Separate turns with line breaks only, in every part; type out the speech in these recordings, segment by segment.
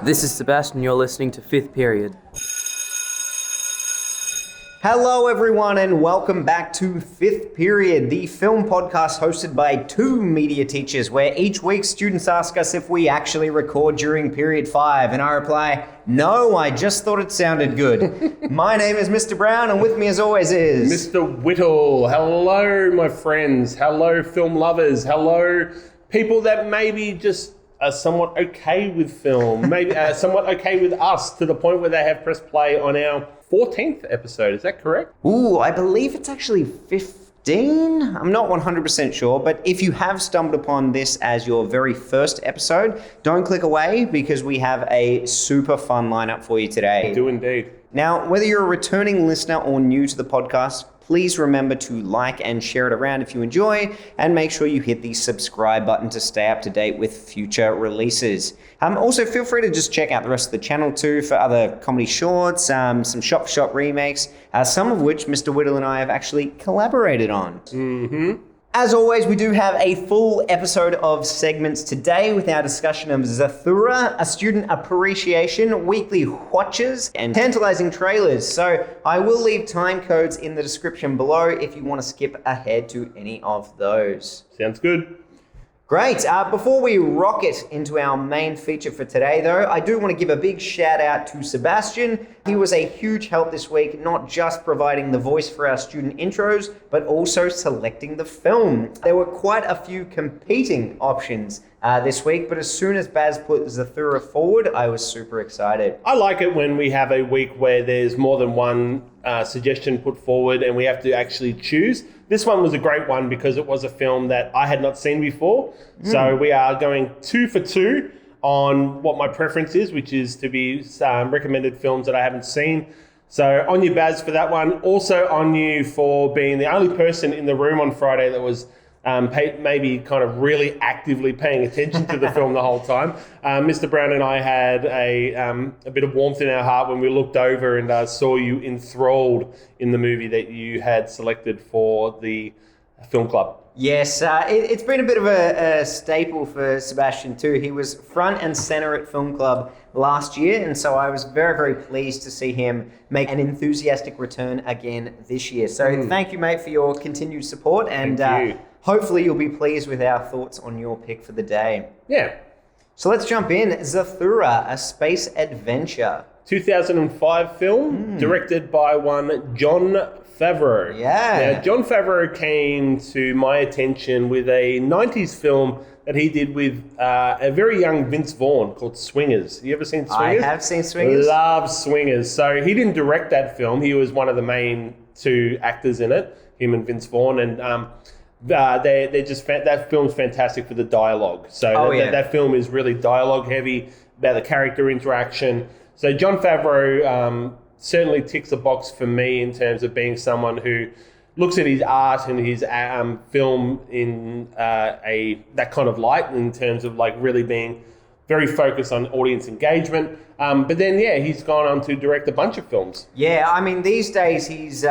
This is Sebastian, you're listening to Fifth Period.
Hello everyone and welcome back to Fifth Period, the film podcast hosted by two media teachers where each week students ask us if we actually record during period 5 and I reply, no, I just thought it sounded good. My name is Mr. Brown and with me as always is...
Mr. Whittle. Hello my friends, hello film lovers, hello people that maybe just are somewhat okay with film, maybe somewhat okay with us to the point where they have pressed play on our 14th episode, is that correct?
Ooh, I believe it's actually 15. I'm not 100% sure, but if you have stumbled upon this as your very first episode, don't click away because we have a super fun lineup for you today.
We do indeed.
Now, whether you're a returning listener or new to the podcast, please remember to like and share it around if you enjoy, and make sure you hit the subscribe button to stay up to date with future releases. Also, feel free to just check out the rest of the channel too for other comedy shorts, some shop-for-shop remakes, some of which Mr. Whittle and I have actually collaborated on.
Mm-hmm.
As always, we do have a full episode of segments today with our discussion of Zathura, a student appreciation, weekly watches, and tantalizing trailers. So I will leave time codes in the description below if you want to skip ahead to any of those.
Sounds good.
Great. Before we rocket into our main feature for today, though, I do want to give a big shout out to Sebastian. He was a huge help this week, not just providing the voice for our student intros, but also selecting the film. There were quite a few competing options this week, but as soon as Baz put Zathura forward, I was super excited.
I like it when we have a week where there's more than one suggestion put forward and we have to actually choose. This one was a great one because it was a film that I had not seen before. So we are going 2 for 2 on what my preference is, which is to be recommended films that I haven't seen. So on you, Baz, for that one. Also on you for being the only person in the room on Friday that was maybe kind of really actively paying attention to the film the whole time. Mr. Brown and I had a bit of warmth in our heart when we looked over and saw you enthralled in the movie that you had selected for the film club.
Yes, it's been a bit of a staple for Sebastian too. He was front and center at Film Club last year, and so I was very, very pleased to see him make an enthusiastic return again this year. So thank you, mate, for your continued support, and hopefully you'll be pleased with our thoughts on your pick for the day.
Yeah.
So let's jump in. Zathura, a space adventure.
2005 film, directed by one Jon Favreau.
Yeah.
Now, Jon Favreau came to my attention with a 90s film that he did with a very young Vince Vaughn called Swingers. You ever seen Swingers?
I have seen Swingers.
Love Swingers. So he didn't direct that film. He was one of the main two actors in it, him and Vince Vaughn. And they're just that film's fantastic for the dialogue. So that film is really dialogue heavy, about the character interaction. So Jon Favreau certainly ticks a box for me in terms of being someone who looks at his art and his film in that kind of light, in terms of like really being very focused on audience engagement. But then, he's gone on to direct a bunch of films.
Yeah, I mean, these days he's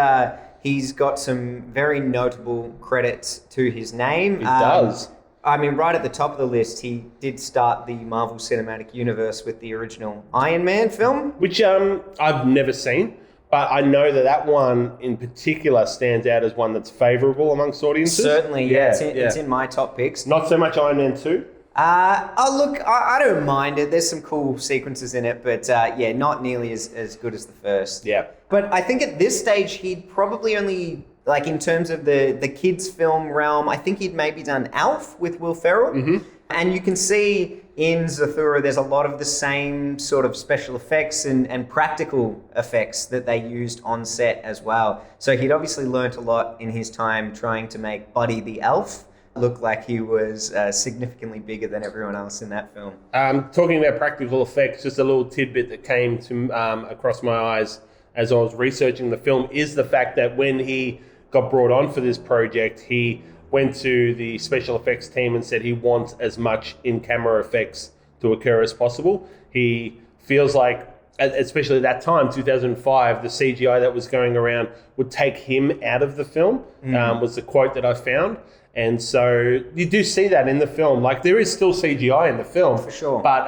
got some very notable credits to his name.
He does.
I mean, right at the top of the list, he did start the Marvel Cinematic Universe with the original Iron Man film.
Which I've never seen, but I know that one in particular stands out as one that's favourable amongst audiences.
Certainly, it's in my top picks.
Not so much Iron Man 2.
Look, I don't mind it. There's some cool sequences in it, but not nearly as good as the first.
Yeah.
But I think at this stage, he'd probably only... Like in terms of the kids film realm, I think he'd maybe done Alf with Will Ferrell. Mm-hmm. And you can see in Zathura, there's a lot of the same sort of special effects and practical effects that they used on set as well. So he'd obviously learnt a lot in his time trying to make Buddy the Elf look like he was significantly bigger than everyone else in that film.
Talking about practical effects, just a little tidbit that came to across my eyes as I was researching the film is the fact that when he got brought on for this project, he went to the special effects team and said he wants as much in-camera effects to occur as possible. He feels like, especially at that time, 2005, the CGI that was going around would take him out of the film, was the quote that I found. And so you do see that in the film. Like, there is still CGI in the film.
For sure.
But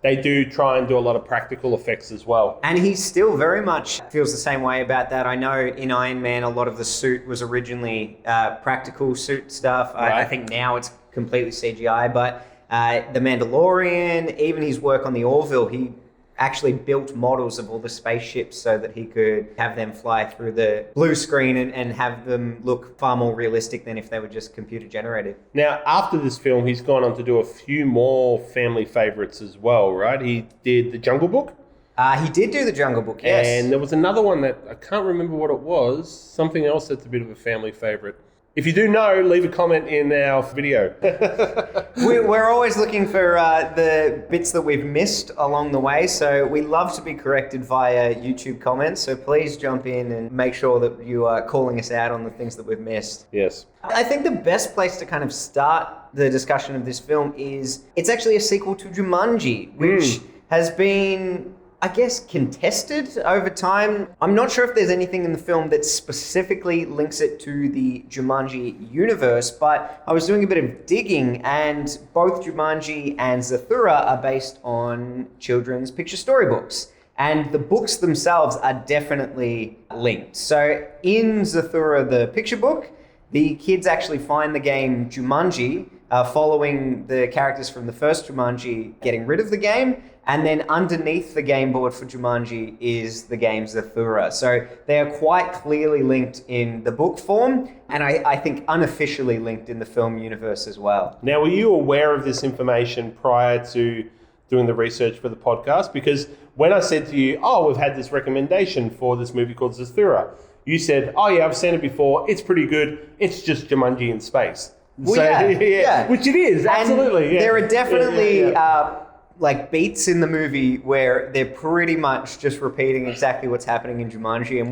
they do try and do a lot of practical effects as well.
And he still very much feels the same way about that. I know in Iron Man, a lot of the suit was originally practical suit stuff.
Right.
I think now it's completely CGI, but The Mandalorian, even his work on the Orville, he actually built models of all the spaceships so that he could have them fly through the blue screen and have them look far more realistic than if they were just computer generated.
Now, after this film, he's gone on to do a few more family favorites as well, right? He did The Jungle Book.
He did do The Jungle Book, yes.
And there was another one that I can't remember what it was, something else that's a bit of a family favorite. If you do know, leave a comment in our video.
We're always looking for the bits that we've missed along the way, so we love to be corrected via YouTube comments, so please jump in and make sure that you are calling us out on the things that we've missed.
Yes.
I think the best place to kind of start the discussion of this film is it's actually a sequel to Jumanji, which has been, I guess, contested over time. I'm not sure if there's anything in the film that specifically links it to the Jumanji universe, but I was doing a bit of digging, and both Jumanji and Zathura are based on children's picture storybooks. And the books themselves are definitely linked. So in Zathura, the picture book, the kids actually find the game Jumanji, following the characters from the first Jumanji getting rid of the game. And then underneath the game board for Jumanji is the game Zathura. So they are quite clearly linked in the book form, and I think unofficially linked in the film universe as well.
Now, were you aware of this information prior to doing the research for the podcast? Because when I said to you, we've had this recommendation for this movie called Zathura, you said, yeah, I've seen it before. It's pretty good. It's just Jumanji in space.
Well, yeah.
Which it is, absolutely.
And there are definitely like beats in the movie where they're pretty much just repeating exactly what's happening in Jumanji, and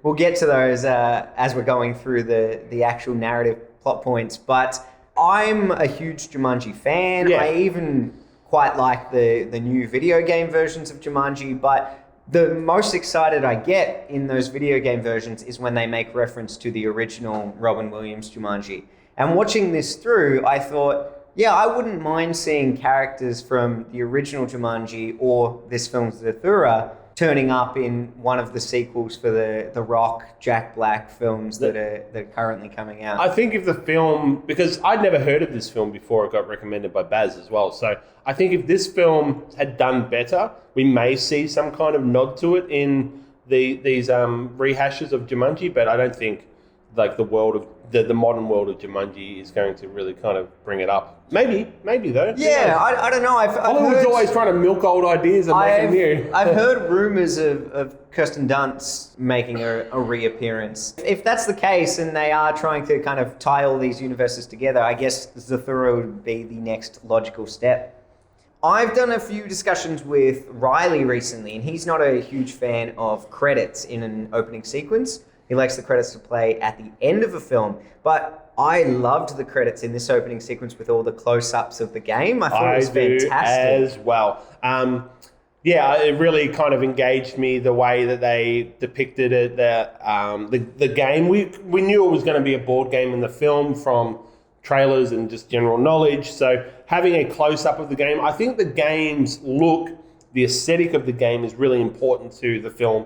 we'll get to those as we're going through the actual narrative plot points. But I'm a huge Jumanji fan.
Yeah.
I even quite like the new video game versions of Jumanji, but the most excited I get in those video game versions is when they make reference to the original Robin Williams Jumanji. And watching this through, I thought, I wouldn't mind seeing characters from the original Jumanji or this film's Zathura turning up in one of the sequels for the Rock, Jack Black films that are currently coming out.
I think if the film, because I'd never heard of this film before it got recommended by Baz as well, so I think if this film had done better, we may see some kind of nod to it in these rehashes of Jumanji, but I don't think like the world of the modern world of Jumanji is going to really kind of bring it up. Maybe though.
Yeah, I don't know.
Hollywood's always trying to milk old ideas and make them new.
I've heard rumors of Kirsten Dunst making a reappearance. If that's the case and they are trying to kind of tie all these universes together, I guess Zathura would be the next logical step. I've done a few discussions with Riley recently, and he's not a huge fan of credits in an opening sequence. He likes the credits to play at the end of a film, but I loved the credits in this opening sequence with all the close-ups of the game. I thought it was fantastic.
As well. It really kind of engaged me the way that they depicted it. The game, we knew it was going to be a board game in the film from trailers and just general knowledge. So having a close-up of the game, I think the game's look, the aesthetic of the game is really important to the film.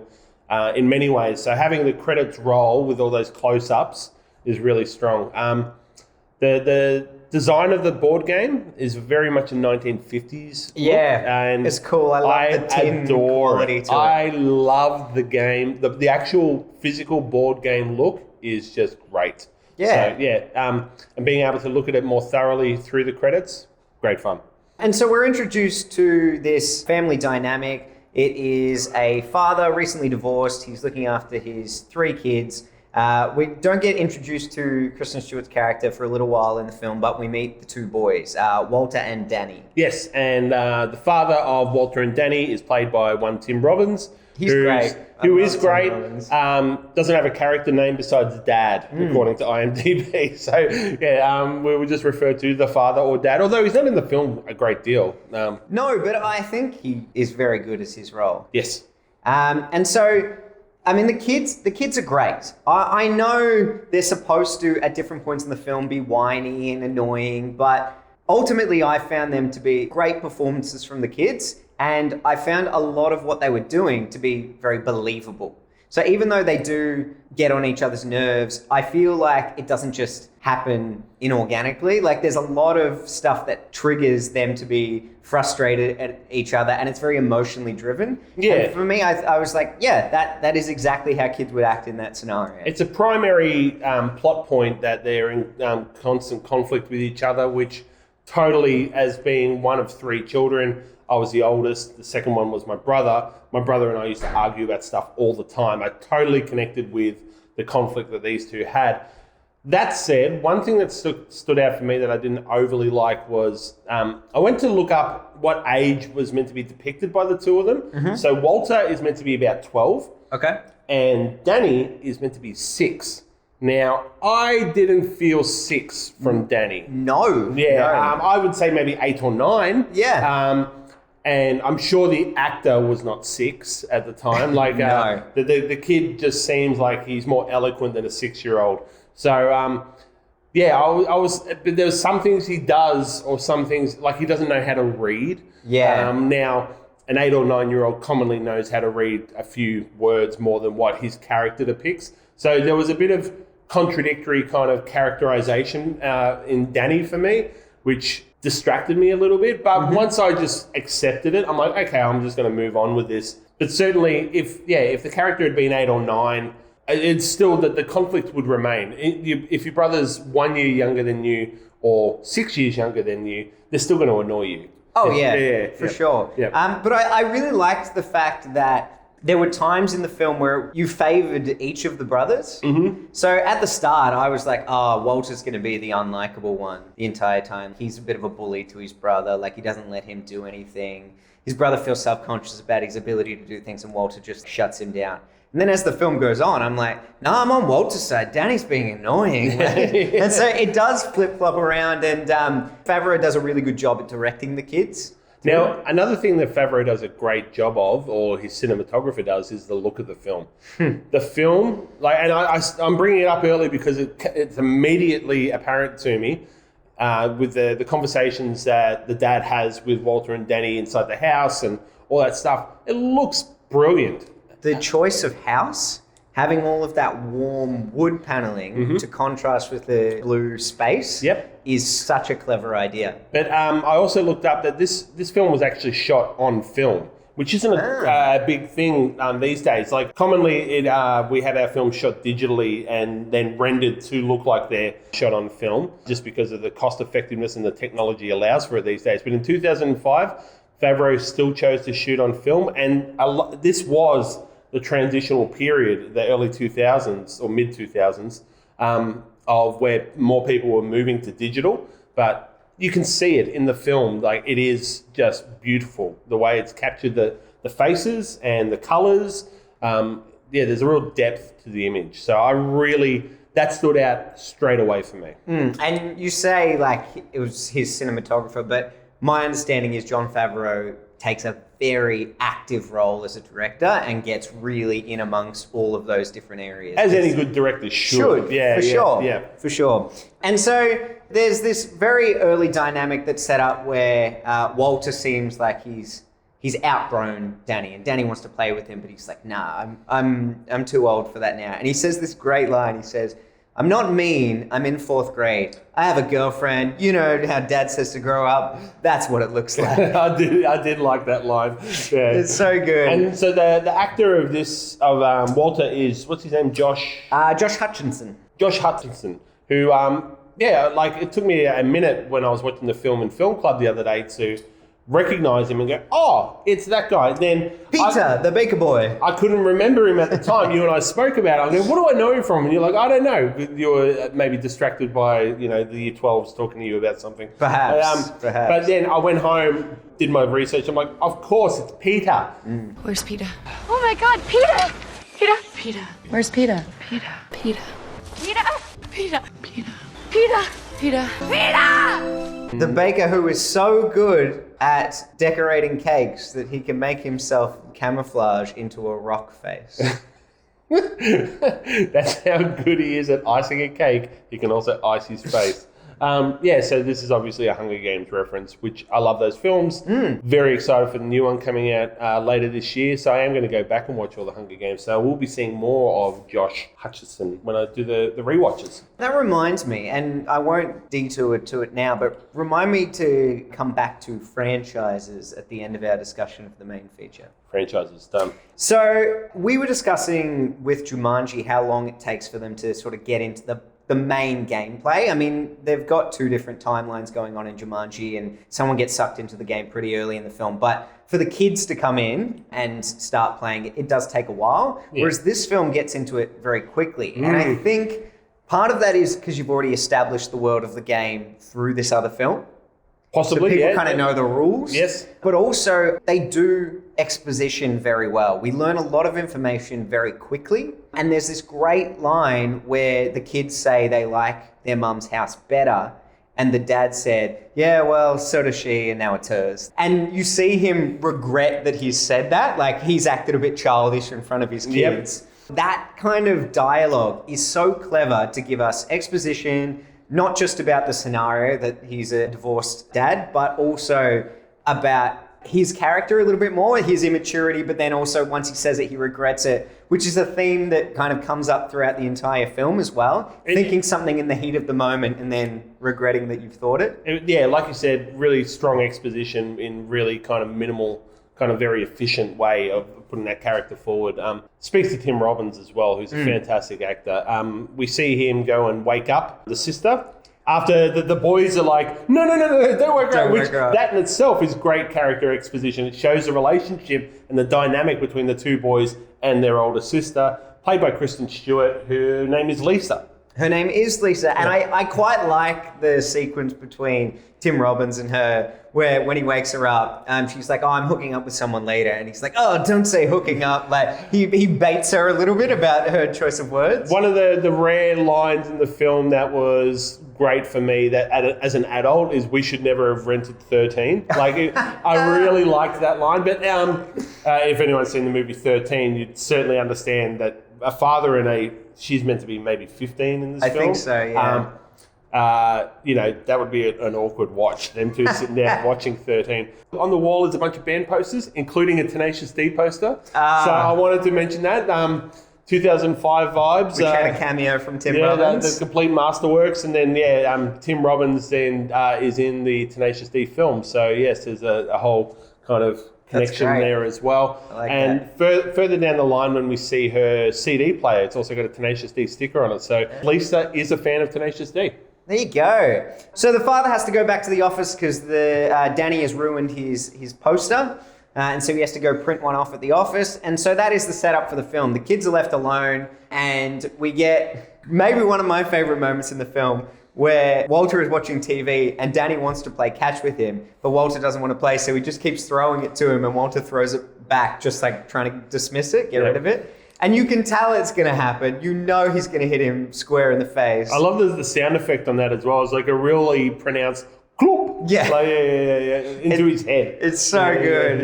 In many ways. So having the credits roll with all those close-ups is really strong. The design of the board game is very much a 1950s look, and
it's cool. I love the tin quality to it.
I love the game. The actual physical board game look is just great.
Yeah.
So, and being able to look at it more thoroughly through the credits, great fun.
And so we're introduced to this family dynamic. It is a father recently divorced. He's looking after his 3 kids. We don't get introduced to Kristen Stewart's character for a little while in the film, but we meet the 2 boys, Walter and Danny.
Yes, and the father of Walter and Danny is played by one Tim Robbins.
He's great.
Who is great. Doesn't have a character name besides Dad, according to IMDb. So, we would just refer to the father or Dad, although he's not in the film a great deal.
No, but I think he is very good as his role.
Yes.
And so, I mean, the kids are great. I know they're supposed to, at different points in the film, be whiny and annoying, but ultimately I found them to be great performances from the kids. And I found a lot of what they were doing to be very believable. So even though they do get on each other's nerves, I feel like it doesn't just happen inorganically. Like there's a lot of stuff that triggers them to be frustrated at each other, and it's very emotionally driven.
Yeah.
And for me, I was like, yeah, that is exactly how kids would act in that scenario.
It's a primary plot point that they're in constant conflict with each other, which totally, as being one of 3 children, I was the oldest. The second one was my brother. My brother and I used to argue about stuff all the time. I totally connected with the conflict that these two had. That said, one thing that stood out for me that I didn't overly like was I went to look up what age was meant to be depicted by the two of them. Mm-hmm. So Walter is meant to be about 12.
Okay.
And Danny is meant to be 6. Now, I didn't feel 6 from Danny.
No.
Yeah,
No.
I would say maybe 8 or 9.
Yeah.
And I'm sure the actor was not 6 at the time. Like
No.
the kid just seems like he's more eloquent than a 6-year-old. So yeah, I was. But there was some things he does, or some things like he doesn't know how to read.
Yeah.
Now, an 8 or 9-year-old commonly knows how to read a few words more than what his character depicts. So there was a bit of contradictory kind of characterization in Danny for me, which distracted me a little bit. But once I just accepted it, I'm like, okay, I'm just going to move on with this. But certainly, if the character had been 8 or 9, it's still that the conflict would remain. If your brother's 1 year younger than you or 6 years younger than you, they're still going to annoy you.
Oh, yeah, for sure.
Yeah.
But I really liked the fact that there were times in the film where you favoured each of the brothers. Mm-hmm. So at the start, I was like, oh, Walter's going to be the unlikable one the entire time. He's a bit of a bully to his brother. Like, he doesn't let him do anything. His brother feels self-conscious about his ability to do things, and Walter just shuts him down. And then as the film goes on, I'm like, no, I'm on Walter's side. Danny's being annoying. And so it does flip-flop around, and Favreau does a really good job at directing the kids.
Now, another thing that Favreau does a great job of, or his cinematographer does, is the look of the film. The film, and I'm bringing it up early because it's immediately apparent to me with the conversations that the dad has with Walter and Danny inside the house and all that stuff. It looks brilliant.
The choice of house, having all of that warm wood paneling to contrast with the blue space, is such a clever idea. But
I also looked up that this film was actually shot on film, which isn't a big thing these days. Like commonly, we have our films shot digitally and then rendered to look like they're shot on film, just because of the cost effectiveness and the technology allows for it these days. But in 2005, Favreau still chose to shoot on film, and this was the transitional period, the early 2000s or mid 2000s, of where more people were moving to digital. But you can see it in the film. Like, it is just beautiful the way it's captured the faces and the colors. There's a real depth to the image. So that stood out straight away for me.
And you say like it was his cinematographer, but my understanding is Jon Favreau takes a very active role as a director and gets really in amongst all of those different areas.
As any good director should.
For sure. And so there's this very early dynamic that's set up where Walter seems like he's outgrown Danny, and Danny wants to play with him, but he's like, nah, I'm too old for that now. And he says this great line. He says, I'm not mean, I'm in 4th grade. I have a girlfriend. You know how dad says to grow up? That's what it looks like.
I did like that line. Yeah.
It's so good.
And so the actor of Walter is, what's his name? Josh
Hutcherson.
Josh Hutcherson, who, it took me a minute when I was watching the film in Film Club the other day to recognize him and go, oh, it's that guy. Then
Peter, the baker boy.
I couldn't remember him at the time. You and I spoke about it. I go, what do I know him from? And you're like, I don't know. You were maybe distracted by, the year 12s talking to you about something.
Perhaps.
But then I went home, did my research. I'm like, of course, it's Peter.
Where's Peter? Oh my God, Peter! Peter. Where's Peter? Peter.
The baker who is so good at decorating cakes that he can make himself camouflage into a rock face.
That's how good he is at icing a cake. He can also ice his face. So this is obviously a Hunger Games reference, which I love those films. Very excited for the new one coming out later this year. So I am going to go back and watch all the Hunger Games. So we'll be seeing more of Josh Hutcherson when I do the rewatches.
That reminds me, and I won't detour to it now, but remind me to come back to franchises at the end of our discussion of the main feature.
Franchises done.
So we were discussing with Jumanji how long it takes for them to sort of get into the main gameplay. I mean, they've got two different timelines going on in Jumanji, and someone gets sucked into the game pretty early in the film. But for the kids to come in and start playing it, it does take a while. Yeah. Whereas this film gets into it very quickly. And I think part of that is because you've already established the world of the game through this other film.
Possibly,
so people kind of know the rules.
Yes.
But also, they do exposition very well. We learn a lot of information very quickly. And there's this great line where the kids say they like their mum's house better. And the dad said, yeah, well, so does she, and now it's hers. And you see him regret that he's said that. Like, he's acted a bit childish in front of his kids. Yep. That kind of dialogue is so clever to give us exposition, not just about the scenario that he's a divorced dad, but also about his character a little bit more, his immaturity, but then also once he says it, he regrets it, which is a theme that kind of comes up throughout the entire film as well. Thinking something in the heat of the moment and then regretting that you've thought it.
Yeah, like you said, really strong exposition in really kind of minimal, kind of very efficient way of putting that character forward. Speaks to Tim Robbins as well, who's a fantastic actor. We see him go and wake up the sister after the boys are like, no, don't wake her up. Which that in itself is great character exposition. It shows the relationship and the dynamic between the two boys and their older sister, played by Kristen Stewart, her name is Lisa.
Her name is Lisa, and I quite like the sequence between Tim Robbins and her, where when he wakes her up, she's like, oh, I'm hooking up with someone later. And he's like, oh, don't say hooking up. Like, he baits her a little bit about her choice of words.
One of the rare lines in the film that was great for me that as an adult is, we should never have rented 13. Like, I really liked that line. But if anyone's seen the movie 13, you'd certainly understand that a father and she's meant to be maybe 15 in this film.
I think so, yeah.
That would be an awkward watch, them two sitting there watching 13. On the wall is a bunch of band posters, including a Tenacious D poster. So I wanted to mention that. 2005 vibes.
Which had a cameo from Tim Robbins.
The complete masterworks. And then, Tim Robbins then is in the Tenacious D film. So, yes, there's a whole kind of connection there as well.
I like
and further down the line, when we see her CD player, it's also got a Tenacious D sticker on it. So Lisa is a fan of Tenacious D.
There you go. So the father has to go back to the office because Danny has ruined his poster. And so he has to go print one off at the office. And so that is the setup for the film. The kids are left alone, and we get maybe one of my favorite moments in the film, where Walter is watching TV and Danny wants to play catch with him, but Walter doesn't want to play, so he just keeps throwing it to him, and Walter throws it back, just like trying to dismiss it, get rid of it. And you can tell it's going to happen. You know he's going to hit him square in the face.
I love the sound effect on that as well. It's like a really pronounced clop.
Yeah.
Like, into his head.
It's so good.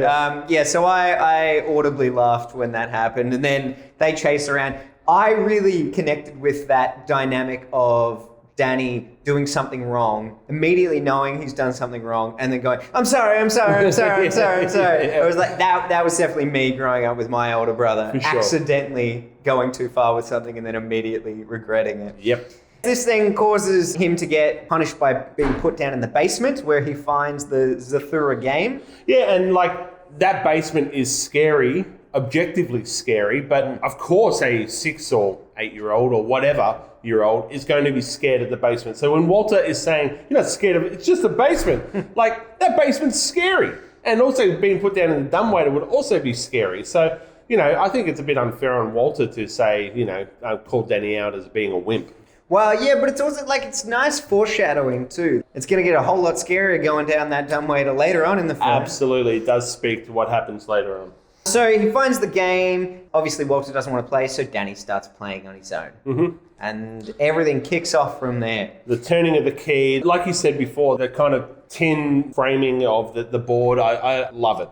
So I audibly laughed when that happened, and then they chase around. I really connected with that dynamic of Danny doing something wrong, immediately knowing he's done something wrong, and then going, I'm sorry. It was like, that was definitely me growing up with my older brother, accidentally going too far with something and then immediately regretting it.
Yep.
This thing causes him to get punished by being put down in the basement where he finds the Zathura game.
Yeah, and like that basement is scary, objectively scary, but of course a 6 or 8-year-old or whatever year-old is going to be scared of the basement. So when Walter is saying, you're not scared of it, it's just a basement, like that basement's scary. And also being put down in the dumbwaiter would also be scary. So, I think it's a bit unfair on Walter to say, call Danny out as being a wimp.
Well, yeah, but it's also like, it's nice foreshadowing too. It's going to get a whole lot scarier going down that dumbwaiter later on in the film.
Absolutely. It does speak to what happens later on.
So he finds the game. Obviously, Walter doesn't want to play, so Danny starts playing on his own. Mm-hmm. And everything kicks off from there.
The turning of the key, like you said before, the kind of tin framing of the board, I love it.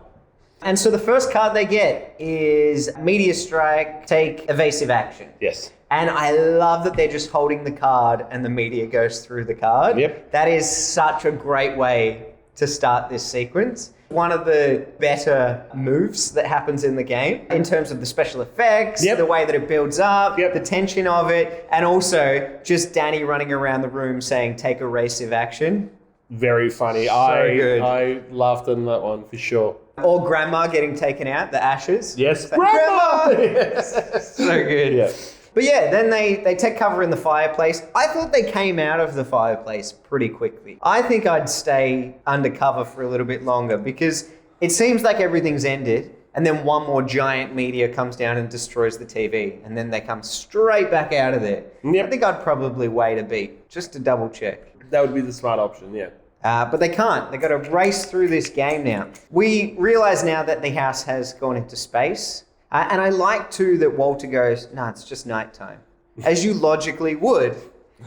And so the first card they get is Meteor Strike, take evasive action.
Yes.
And I love that they're just holding the card and the meteor goes through the card.
Yep.
That is such a great way to start this sequence. One of the better moves that happens in the game in terms of the special effects, the way that it builds up, the tension of it, and also just Danny running around the room saying, take evasive action.
Very funny.
Good.
I laughed on that one for sure.
Or Grandma getting taken out, the ashes.
Yes.
Grandma!
Yes.
So good.
Yeah.
But yeah, then they take cover in the fireplace. I thought they came out of the fireplace pretty quickly. I think I'd stay undercover for a little bit longer because it seems like everything's ended and then one more giant meteor comes down and destroys the TV and then they come straight back out of there.
Yep.
I think I'd probably wait a beat just to double check.
That would be the smart option, yeah.
But they can't. They've got to race through this game now. We realize now that the house has gone into space. And I like too that Walter goes, no, it's just nighttime. As you logically would.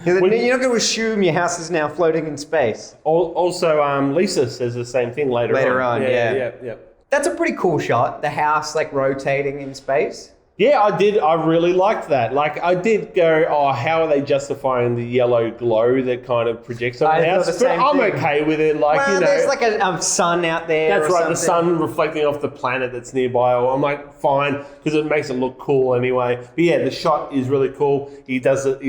You're not going to assume your house is now floating in space.
Also, Lisa says the same thing later on. Yeah.
That's a pretty cool shot. The house like rotating in space.
Yeah, I did. I really liked that. Like, I did go, oh, how are they justifying the yellow glow that kind of projects on the house? But I'm okay with it. Like,
well, there's like a sun out there.
That's right, the sun reflecting off the planet that's nearby. I'm like, fine, because it makes it look cool anyway. But yeah, the shot is really cool. He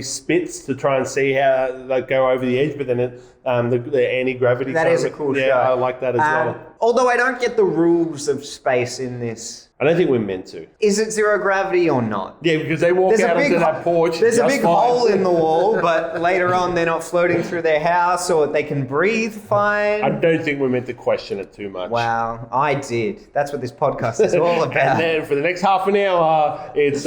spits to try and see how they go over the edge, but then the anti-gravity.
That is a cool shot.
Yeah, I like that as well.
Although I don't get the rules of space in this.
I don't think we're meant to.
Is it zero gravity or not?
Yeah, because they walk out onto that porch.
There's a big hole in the wall, but later on they're not floating through their house or they can breathe fine.
I don't think we're meant to question it too much.
Wow, I did. That's what this podcast is all about.
And then for the next half an hour, it's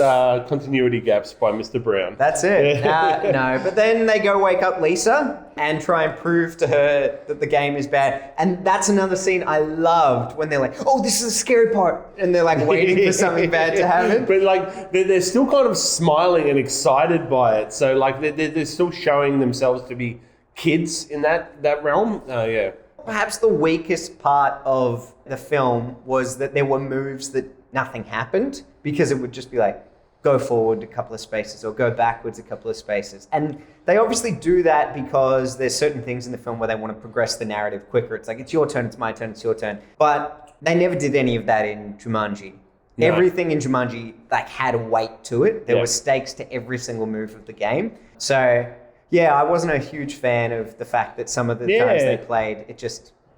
Continuity Gaps by Mr. Brown.
That's it. No, but then they go wake up Lisa and try and prove to her that the game is bad. And that's another scene I loved when they're like, oh, this is the scary part. And they're like waiting for something bad to happen.
But like, they're still kind of smiling and excited by it. So like, they're still showing themselves to be kids in that realm. Yeah.
Perhaps the weakest part of the film was that there were moves that nothing happened because it would just be like, go forward a couple of spaces or go backwards a couple of spaces. And they obviously do that because there's certain things in the film where they want to progress the narrative quicker. It's like, it's your turn, it's my turn, it's your turn. But they never did any of that in Jumanji. No. Everything in Jumanji like had a weight to it. There were stakes to every single move of the game. So yeah, I wasn't a huge fan of the fact that some of the times they played, it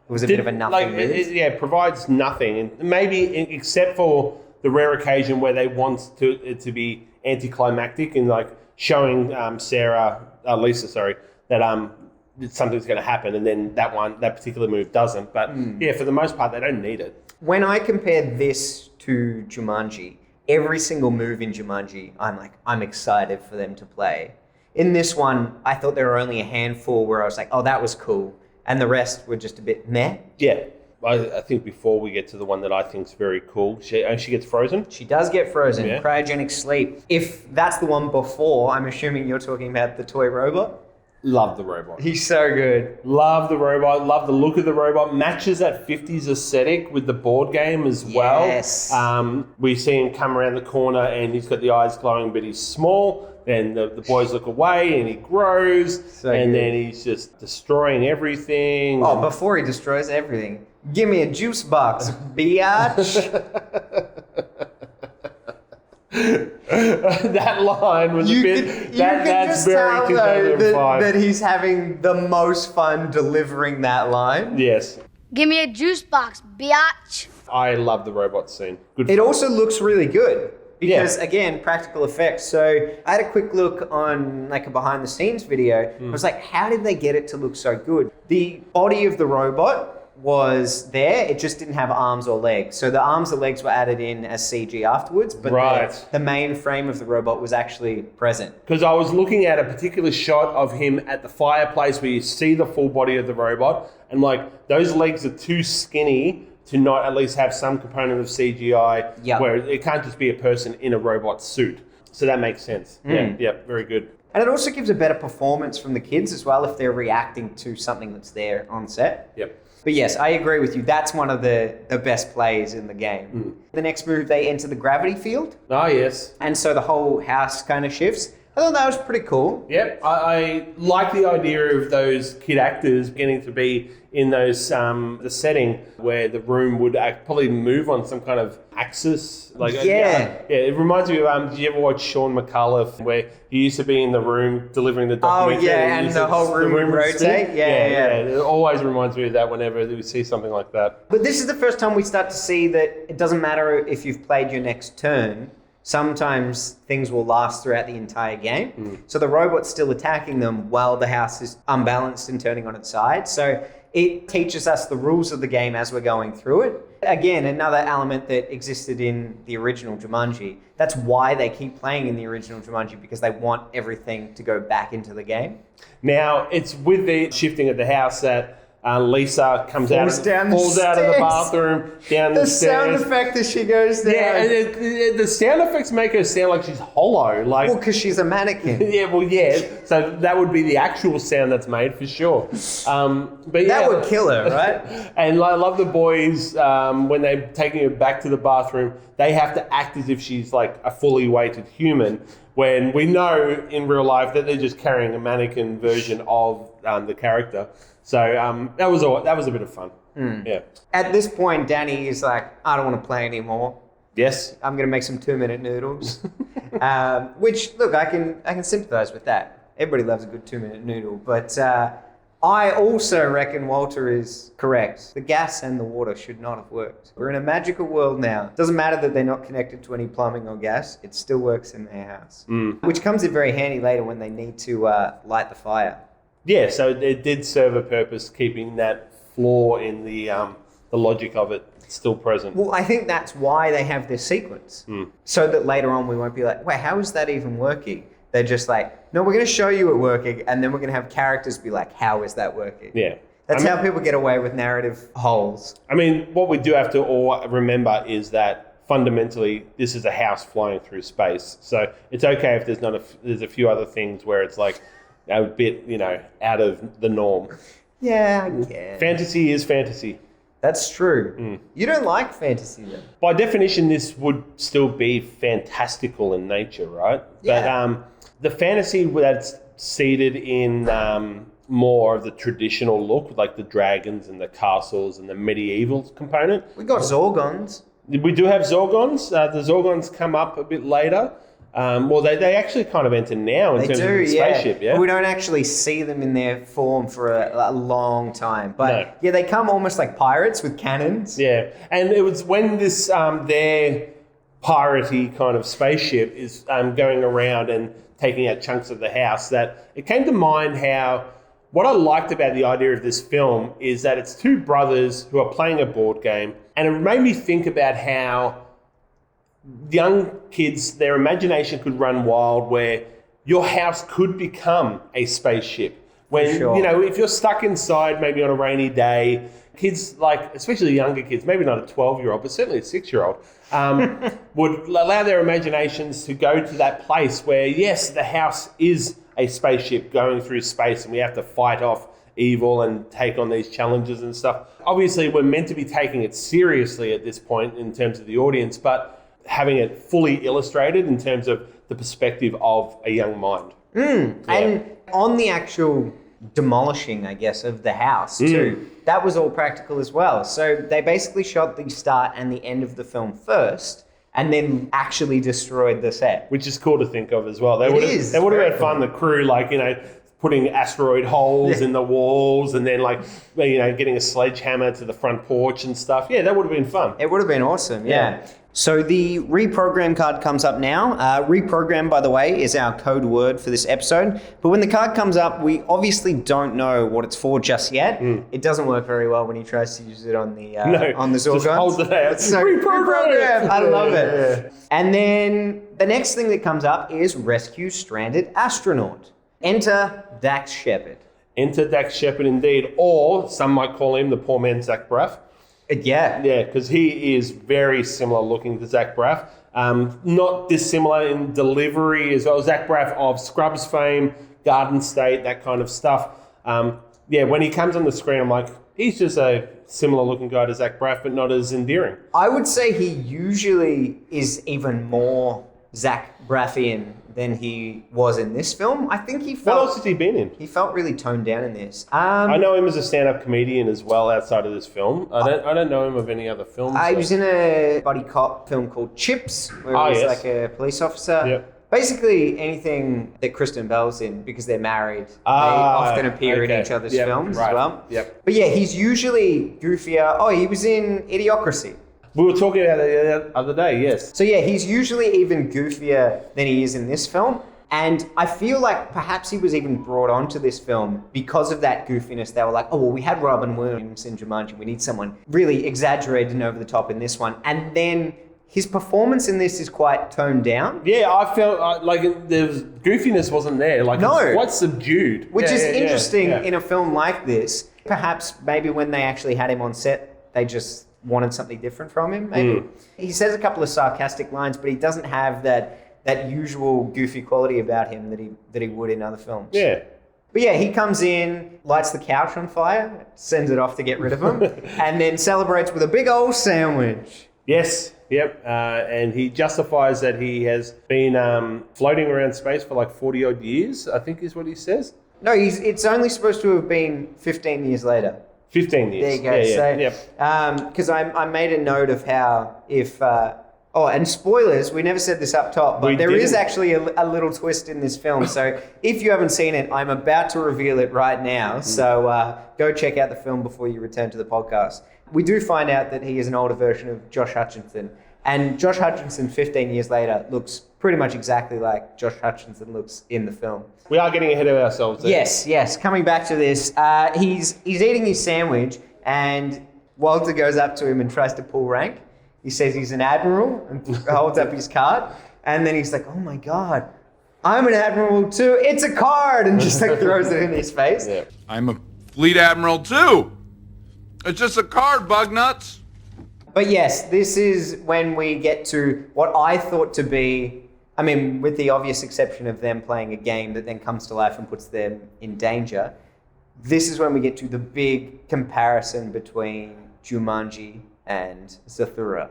was a bit of a nothing move.
It provides nothing. And maybe except for the rare occasion where they want it to be anticlimactic and like showing Lisa, that something's going to happen and then that particular move doesn't. But yeah, for the most part, they don't need it. When
I compare this to Jumanji, every single move in Jumanji, I'm excited for them to play. In this one, I thought there were only a handful where I was like, oh, that was cool. And the rest were just a bit meh.
Yeah. I think before we get to the one that I think is very cool, she gets frozen.
She does get frozen. Yeah. Cryogenic sleep. If that's the one before, I'm assuming you're talking about the toy robot.
Love the robot.
He's so good.
Love the robot. Love the look of the robot. Matches that 50s aesthetic with the board game as well.
Yes.
We see him come around the corner and he's got the eyes glowing, but he's small. Then the boys look away and he grows. Then he's just destroying everything.
Oh, before he destroys everything. Give me a juice box, biatch.
That line was that's very
competitive. That he's having the most fun delivering that line.
Yes.
Give me a juice box, biatch.
I love the robot scene.
It also looks really good. Because again, practical effects. So I had a quick look on like a behind the scenes video. I was like, how did they get it to look so good? The body of the robot was there. It just didn't have arms or legs. So the arms and legs were added in as CG afterwards. But the main frame of the robot was actually present.
Because I was looking at a particular shot of him at the fireplace where you see the full body of the robot. And like those legs are too skinny to not at least have some component of CGI where it can't just be a person in a robot suit. So that makes sense. Yeah, very good.
And it also gives a better performance from the kids as well if they're reacting to something that's there on set.
Yep.
But yes, I agree with you. That's one of the best plays in the game. The next move, they enter the gravity field.
Oh, yes.
And so the whole house kind of shifts. I thought that was pretty cool.
Yep, I like the idea of those kid actors getting to be in those the setting where the room would probably move on some kind of axis. Yeah, it reminds me of did you ever watch Sean McAuliffe, where he used to be in the room delivering the documentary?
Oh yeah, and the whole room would rotate. Yeah.
It always reminds me of that whenever we see something like that.
But this is the first time we start to see that it doesn't matter if you've played your next turn. Sometimes things will last throughout the entire game. So the robot's still attacking them while the house is unbalanced and turning on its side. So it teaches us the rules of the game as we're going through it. Again, another element that existed in the original Jumanji. That's why they keep playing in the original Jumanji, because they want everything to go back into the game.
Now, it's with the shifting of the house that Lisa falls out of the bathroom, down the stairs.
The sound effect as she goes down.
Yeah, and the sound effects make her sound like she's hollow.
Well, because she's a mannequin.
So that would be the actual sound that's made for sure. But
that would kill her, right?
And I love the boys when they're taking her back to the bathroom. They have to act as if she's like a fully weighted human, when we know in real life that they're just carrying a mannequin version of the character. So that was a bit of fun. Yeah. At
this point, Danny is like, I don't want to play anymore.
Yes.
I'm going to make some 2-minute noodles. Which, look, I can sympathize with that. Everybody loves a good 2-minute noodle. But I also reckon Walter is correct. The gas and the water should not have worked. We're in a magical world now. It doesn't matter that they're not connected to any plumbing or gas. It still works in their house. Which comes in very handy later when they need to light the fire.
Yeah, so it did serve a purpose, keeping that flaw in the logic of it still present.
Well, I think that's why they have this sequence. So that later on we won't be like, wait, how is that even working? They're just like, no, we're going to show you it working, and then we're going to have characters be like, how is that working?
Yeah.
That's how people get away with narrative holes.
I mean, what we do have to all remember is that fundamentally this is a house flying through space. So it's okay if there's a few other things where it's like, a bit, out of the norm.
Yeah, I guess.
Fantasy is fantasy.
That's true. You don't like fantasy, then?
By definition, this would still be fantastical in nature, right?
Yeah.
But the fantasy that's seated in more of the traditional look, like the dragons and the castles and the medieval component.
We got Zorgons.
We do have Zorgons. The Zorgons come up a bit later. They actually kind of enter now in terms of the spaceship, yeah?
We don't actually see them in their form for a long time. But yeah, they come almost like pirates with cannons.
Yeah, and it was when this, their piratey kind of spaceship is going around and taking out chunks of the house, that it came to mind how, what I liked about the idea of this film is that it's two brothers who are playing a board game, and it made me think about how young kids, their imagination could run wild, where your house could become a spaceship. When, if you're stuck inside maybe on a rainy day, kids, like, especially younger kids, maybe not a 12-year-old, but certainly a 6-year-old, would allow their imaginations to go to that place where, yes, the house is a spaceship going through space and we have to fight off evil and take on these challenges and stuff. Obviously, we're meant to be taking it seriously at this point in terms of the audience, but having it fully illustrated in terms of the perspective of a young mind.
And on the actual demolishing, I guess, of the house too, that was all practical as well. So they basically shot the start and the end of the film first, and then actually destroyed the set.
Which is cool to think of as well. They would have had fun, the crew, putting asteroid holes in the walls and then getting a sledgehammer to the front porch and stuff. Yeah, that would have been fun.
It would have been awesome, yeah. So the reprogram card comes up now. Reprogram, by the way, is our code word for this episode. But when the card comes up, we obviously don't know what it's for just yet. It doesn't work very well when he tries to use it on the Zorgons.
Just holds it out.
So reprogram. I love it. Yeah. And then the next thing that comes up is rescue stranded astronaut. Enter Dax Shepard.
Enter Dax Shepard indeed, or some might call him the poor man Zach Braff.
Yeah,
because he is very similar looking to Zach Braff. Not dissimilar in delivery as well. Zach Braff of Scrubs fame, Garden State, that kind of stuff. When he comes on the screen, I'm like, He's just a similar looking guy to Zach Braff, but not as endearing.
I would say he usually is even more Zach Braffian than he was in this film. I think he felt...
What else has he been in?
He felt really toned down in this.
I know him as a stand-up comedian as well outside of this film. I don't know him of any other films.
He was in a buddy cop film called Chips, where he's like a police officer.
Yep.
Basically, anything that Kristen Bell's in, because they're married, they often appear in each other's films as well.
Yep.
But yeah, he's usually goofier. Oh, he was in Idiocracy.
We were talking about it the other day, yes.
So yeah, he's usually even goofier than he is in this film. And I feel like perhaps he was even brought onto this film because of that goofiness. They were like, oh, well, we had Robin Williams in Jumanji. We need someone really exaggerated and over the top in this one. And then his performance in this is quite toned down.
Yeah, I felt like the goofiness wasn't there. Like,
no.
It's quite subdued.
Which is interesting in a film like this. Perhaps maybe when they actually had him on set, they just wanted something different from him, maybe. He says a couple of sarcastic lines, but he doesn't have that usual goofy quality about him that he would in other films.
Yeah.
But yeah, he comes in, lights the couch on fire, sends it off to get rid of him, and then celebrates with a big old sandwich.
Yes. Yep. And he justifies that he has been floating around space for like 40 odd years, I think is what he says.
No, it's only supposed to have been 15 years later.
15 years.
There you go.
Yeah,
so, because I made a note of how if... and spoilers, we never said this up top, but there is actually a little twist in this film. So if you haven't seen it, I'm about to reveal it right now. So go check out the film before you return to the podcast. We do find out that he is an older version of Josh Hutcherson. And Josh Hutcherson, 15 years later, looks pretty much exactly like Josh Hutcherson looks in the film.
We are getting ahead of ourselves there.
Yes. Coming back to this, he's eating his sandwich, and Walter goes up to him and tries to pull rank. He says he's an admiral and holds up his card. And then he's like, oh my God, I'm an admiral too. It's a card. And just like throws it in his face.
Yeah.
I'm a fleet admiral too. It's just a card, bug nuts.
But yes, this is when we get to what I thought to be, I mean, with the obvious exception of them playing a game that then comes to life and puts them in danger, this is when we get to the big comparison between Jumanji and Zathura.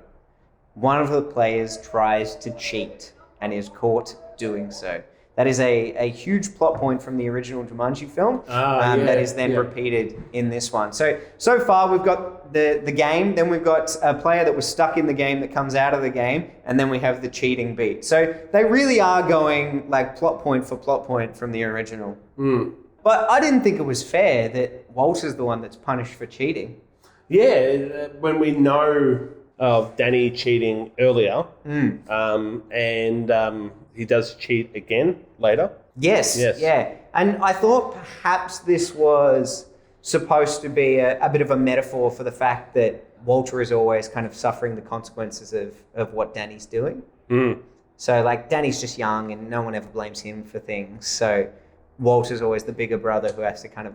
One of the players tries to cheat and is caught doing so. That is a huge plot point from the original Jumanji film that is then repeated in this one. So far we've got the game, then we've got a player that was stuck in the game that comes out of the game, and then we have the cheating beat. So they really are going like plot point for plot point from the original. But I didn't think it was fair that Walter's the one that's punished for cheating.
Yeah, when we know of Danny cheating earlier, and he does cheat again later.
Yes. Yeah. And I thought perhaps this was supposed to be a bit of a metaphor for the fact that Walter is always kind of suffering the consequences of what Danny's doing. So like Danny's just young and no one ever blames him for things. So Walter's always the bigger brother who has to kind of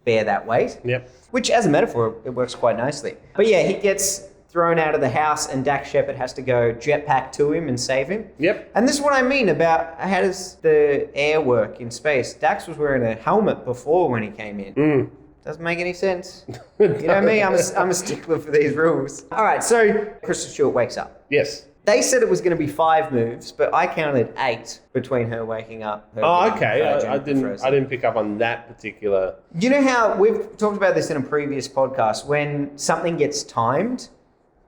bear that weight.
Yep.
Which as a metaphor, it works quite nicely. But yeah, he gets thrown out of the house and Dax Shepard has to go jetpack to him and save him. Yep. And this is what I mean about how does the air work in space. Dax was wearing a helmet before when he came in. Doesn't make any sense. You know me, I'm a stickler for these rules. All right, so Kristen Stewart wakes up.
Yes.
They said it was going to be 5 moves, but I counted 8 between her waking up.
Okay. I didn't pick up on that particular.
You know how we've talked about this in a previous podcast, when something gets timed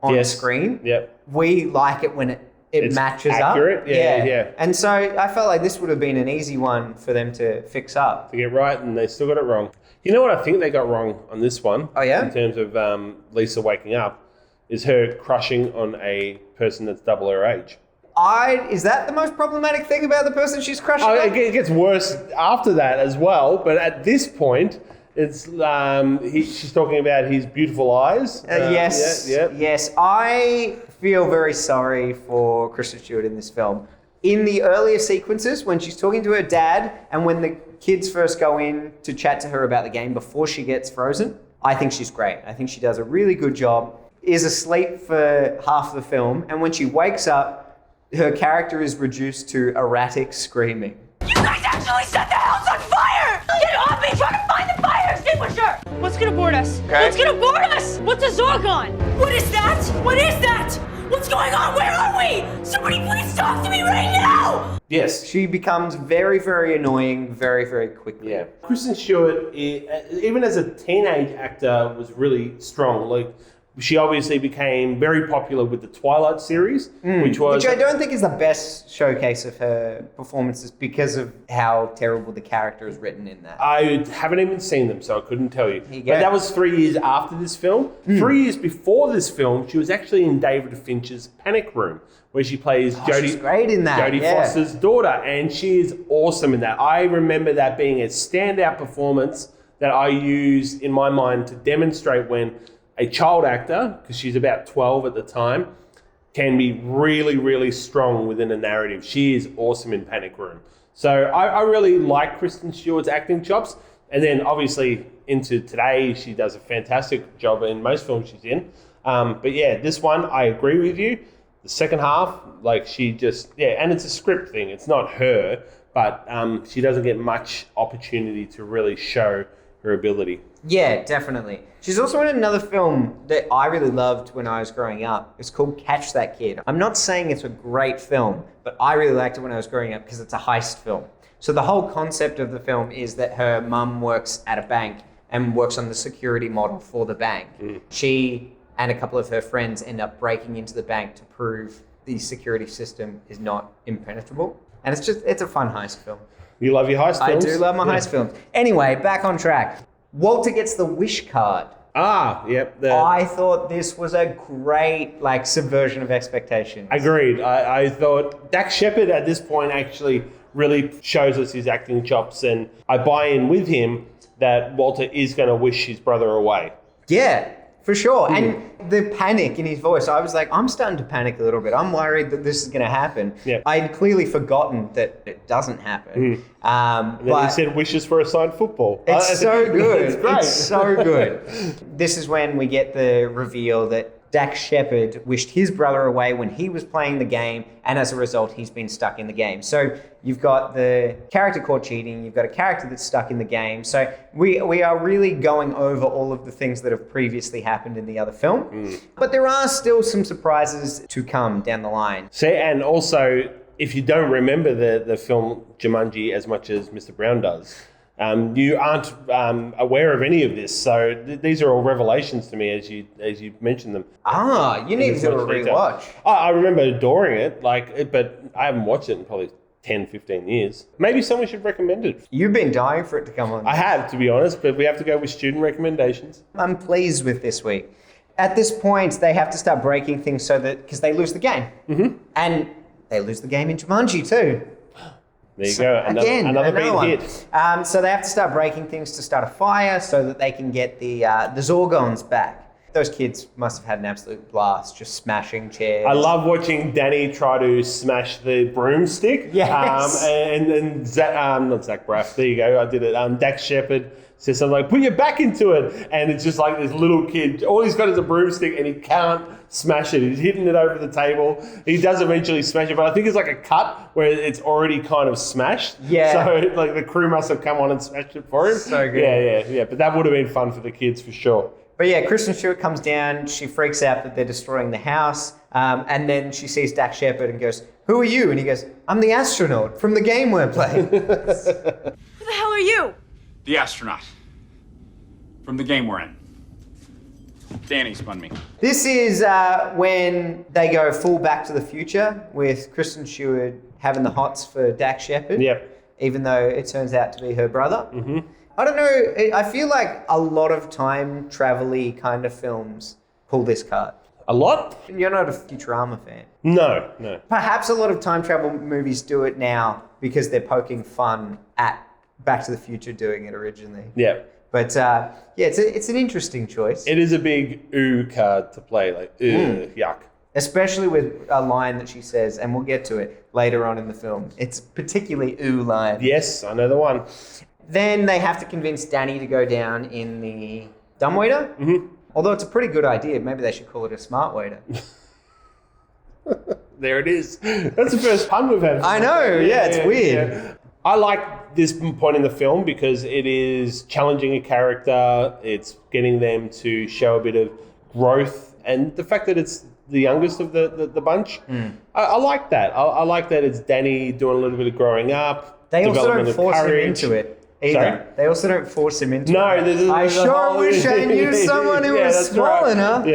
on screen, we like it when it matches
accurate.
up.
Yeah.
And so I felt like this would have been an easy one for them to fix up.
To get right, and they still got it wrong. You know what I think they got wrong on this one?
Oh, yeah?
In terms of Lisa waking up, is her crushing on a person that's double her age.
Is that the most problematic thing about the person she's crushing on?
It gets worse after that as well, but at this point, it's she's talking about his beautiful eyes.
Yes. I feel very sorry for Kristen Stewart in this film. In the earlier sequences, when she's talking to her dad and when the kids first go in to chat to her about the game before she gets frozen, I think she's great. I think she does a really good job. Is asleep for half the film, and when she wakes up, her character is reduced to erratic screaming.
You guys actually set the house on fire! Get off me! Try to find the fire! extinguisher! What's gonna board us? What's gonna board us? What's a Zorgon? What is that? What is that? What's going on? Where are we? Somebody please talk to me right now!
Yes.
She becomes very, very annoying very, very quickly.
Yeah. Kristen Stewart, even as a teenage actor, was really strong. Like, she obviously became very popular with the Twilight series, which
I don't think is the best showcase of her performances because of how terrible the character is written in that.
I haven't even seen them, so I couldn't tell you.
Here you go.
But that was 3 years after this film. 3 years before this film, she was actually in David Fincher's Panic Room, where she plays
She's great in that.
Jodie Foster's daughter, and she is awesome in that. I remember that being a standout performance that I use in my mind to demonstrate when a child actor, because she's about 12 at the time, can be really, really strong within a narrative. She is awesome in Panic Room. So I really like Kristen Stewart's acting chops. And then obviously into today, she does a fantastic job in most films she's in. But yeah, this one, I agree with you. The second half, like she just, and it's a script thing. It's not her, but she doesn't get much opportunity to really show her ability.
Yeah, definitely. She's also in another film that I really loved when I was growing up. It's called Catch That Kid. I'm not saying it's a great film, but I really liked it when I was growing up because it's a heist film. So the whole concept of the film is that her mum works at a bank and works on the security model for the bank. She and a couple of her friends end up breaking into the bank to prove the security system is not impenetrable. And it's a fun heist film.
You love your heist films?
I do love my heist films. Anyway, back on track. Walter gets the wish card.
Yep.
I thought this was a great subversion of expectations.
Agreed. I thought Dax Shepard at this point actually really shows us his acting chops, and I buy in with him that Walter is going to wish his brother away.
Yeah, for sure. And the panic in his voice, I was like, I'm starting to panic a little bit. I'm worried that this is going to happen.
Yep.
I'd clearly forgotten that it doesn't happen.
And then he said wishes for a signed football.
It's so good.
It's great.
It's so good. This is when we get the reveal that Dax Shepard wished his brother away when he was playing the game, and as a result, he's been stuck in the game. So you've got the character caught cheating, you've got a character that's stuck in the game. So we are really going over all of the things that have previously happened in the other film. But there are still some surprises to come down the line.
See, and also, if you don't remember the film Jumanji as much as Mr. Brown does, you aren't aware of any of this, so these are all revelations to me as you mentioned them.
You need to do a rewatch.
I remember adoring it, but I haven't watched it in probably 10, 15 years. Maybe someone should recommend it.
You've been dying for it to come on.
I have, to be honest, but we have to go with student recommendations.
I'm pleased with this week. At this point, they have to start breaking things because they lose the game. And they lose the game in Jumanji too.
There you go, another big hit.
So they have to start breaking things to start a fire so that they can get the Zorgons back. Those kids must have had an absolute blast just smashing chairs.
I love watching Danny try to smash the broomstick.
Yes.
And not Zach Braff, there you go, I did it. Dax Shepard says something like, put your back into it. And it's just like this little kid, all he's got is a broomstick and he can't smash it. He's hitting it over the table. He does eventually smash it, but I think it's like a cut where it's already kind of smashed.
Yeah.
So like the crew must have come on and smashed it for him.
So good.
Yeah. But that would have been fun for the kids for sure.
But yeah, Kristen Stewart comes down. She freaks out that they're destroying the house. And then she sees Dax Shepard and goes, who are you? And he goes, I'm the astronaut from the game we're playing.
Who the hell are you?
The astronaut. From the game we're in. Danny spun me.
This is when they go full Back to the Future with Kristen Stewart having the hots for Dax Shepard.
Yep.
Even though it turns out to be her brother. I don't know. I feel like a lot of time travel-y kind of films pull this card.
A lot?
You're not a Futurama fan.
No.
Perhaps a lot of time travel movies do it now because they're poking fun at Back to the Future doing it originally.
Yeah.
But it's an interesting choice.
It is a big ooh card to play, like yuck.
Especially with a line that she says, and we'll get to it later on in the film. It's a particularly ooh line.
Yes, I know the one.
Then they have to convince Danny to go down in the dumbwaiter. Although it's a pretty good idea. Maybe they should call it a smart waiter.
There it is. That's the first pun we've had.
I know. Yeah, it's weird.
Yeah. I like this point in the film because it is challenging a character. It's getting them to show a bit of growth, and the fact that it's the youngest of the bunch. I like that. I like that it's Danny doing a little bit of growing up.
They also don't
development of
force him
courage.
into it either.
Sorry?
They also don't force him into it. I
there's a
sure
whole-
wish I knew someone who was
that's
small
right.
enough.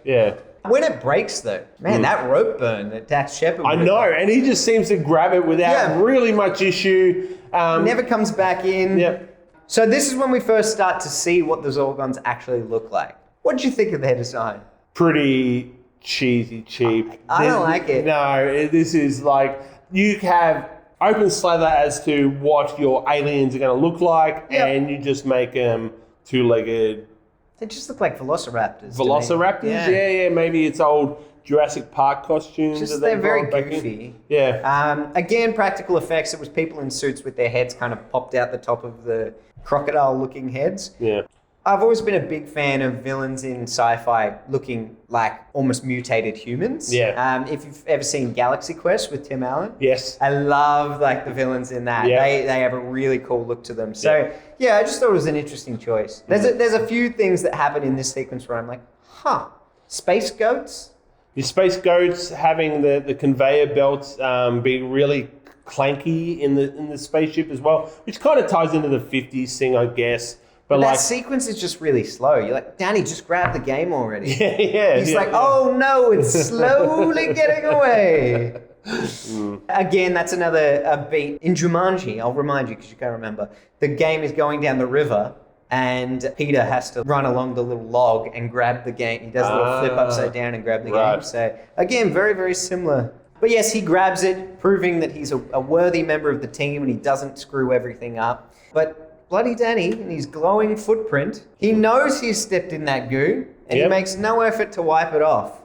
Yeah.
When it breaks, though, man, that rope burn that Dax Shepard
I
would
know,
have
and he just seems to grab it without really much issue.
never comes back in.
Yep.
So this is when we first start to see what the Zorgons actually look like. What did you think of their design?
Pretty cheesy, cheap.
I don't like it.
No, this is like, you have open slather as to what your aliens are going to look like, and you just make them two-legged
They just look like velociraptors. to me.
velociraptors. Yeah, maybe it's old Jurassic Park costumes.
Just
that they
they're very
brought back in.
goofy.
Yeah.
Again, practical effects. It was people in suits with their heads kind of popped out the top of the crocodile-looking heads.
Yeah.
I've always been a big fan of villains in sci-fi looking like almost mutated humans.
Yeah.
If you've ever seen Galaxy Quest with Tim Allen.
Yes.
I love like the villains in that.
Yeah.
They have a really cool look to them. So yeah, I just thought it was an interesting choice. There's a few things that happen in this sequence where I'm like, space goats?
Your space goats having the conveyor belts being really clanky in the spaceship as well, which kind of ties into the 50s thing, I guess. But
that
like,
sequence is just really slow. You're like, Danny, just grab the game already. He's like,
yeah.
oh no, it's slowly getting away. Again, that's another beat. In Jumanji, I'll remind you because you can't remember, the game is going down the river and Peter has to run along the little log and grab the game. He does a little flip upside down and grab the game. So again, very, very similar. But yes, he grabs it, proving that he's a worthy member of the team and he doesn't screw everything up. But bloody Danny, in his glowing footprint, he knows he's stepped in that goo, and he makes no effort to wipe it off.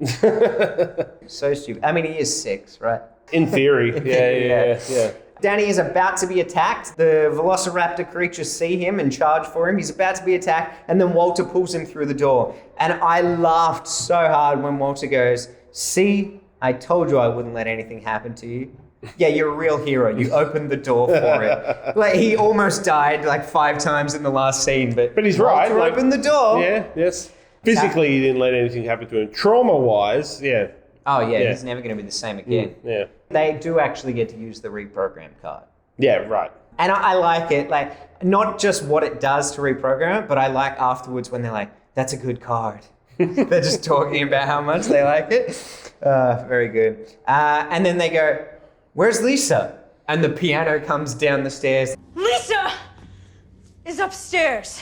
So stupid. I mean, he is 6, right?
In theory. Yeah.
Danny is about to be attacked. The velociraptor creatures see him and charge for him. He's about to be attacked, and then Walter pulls him through the door. And I laughed so hard when Walter goes, "See, I told you I wouldn't let anything happen to you." Yeah, you're a real hero. You opened the door for it. Like, he almost died like 5 times in the last scene, but
he's right.
Walter opened the door.
Yeah, yes. Physically, he didn't let anything happen to him. Trauma-wise,
Oh, yeah, he's never going to be the same again.
Yeah.
They do actually get to use the reprogram card.
Yeah, right.
And I like it. Like, not just what it does to reprogram it, but I like afterwards when they're like, that's a good card. They're just talking about how much they like it. Very good. And then they go, "Where's Lisa?" And the piano comes down the stairs.
Lisa is upstairs.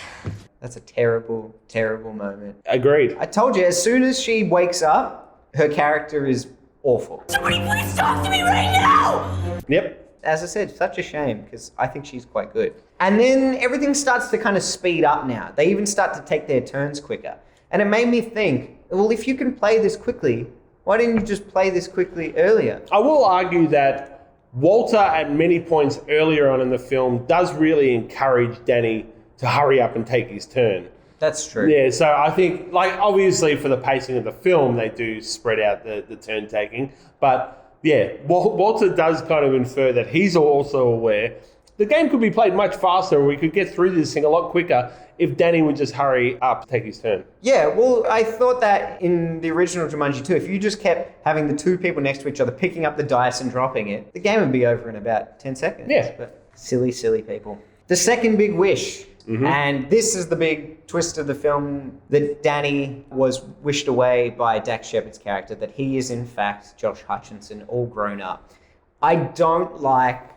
That's a terrible, terrible moment.
Agreed.
I told you, as soon as she wakes up, her character is awful.
Somebody please talk to me right now!
Yep.
As I said, such a shame, because I think she's quite good. And then everything starts to kind of speed up now. They even start to take their turns quicker. And it made me think, well, if you can play this quickly, why didn't you just play this quickly earlier?
I will argue that Walter, at many points earlier on in the film, does really encourage Danny to hurry up and take his turn.
That's true.
Yeah, so I think, like, obviously for the pacing of the film, they do spread out the turn taking. But yeah, Walter does kind of infer that he's also aware the game could be played much faster, or we could get through this thing a lot quicker if Danny would just hurry up, take his turn.
Yeah, well, I thought that in the original Jumanji 2, if you just kept having the 2 people next to each other, picking up the dice and dropping it, the game would be over in about 10 seconds.
Yeah.
But silly, silly people. The second big wish, and this is the big twist of the film, that Danny was wished away by Dax Shepard's character, that he is in fact Josh Hutcherson, all grown up. I don't like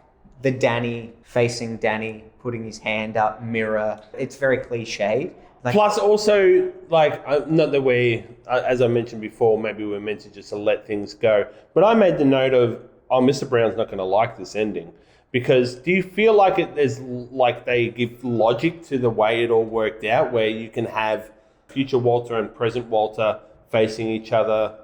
the Danny facing Danny, putting his hand up, mirror. It's very cliched. Like,
Plus also, like, not that we, as I mentioned before, maybe we're meant to just let things go. But I made the note of, Mr. Brown's not going to like this ending. Because do you feel like they give logic to the way it all worked out, where you can have future Walter and present Walter facing each other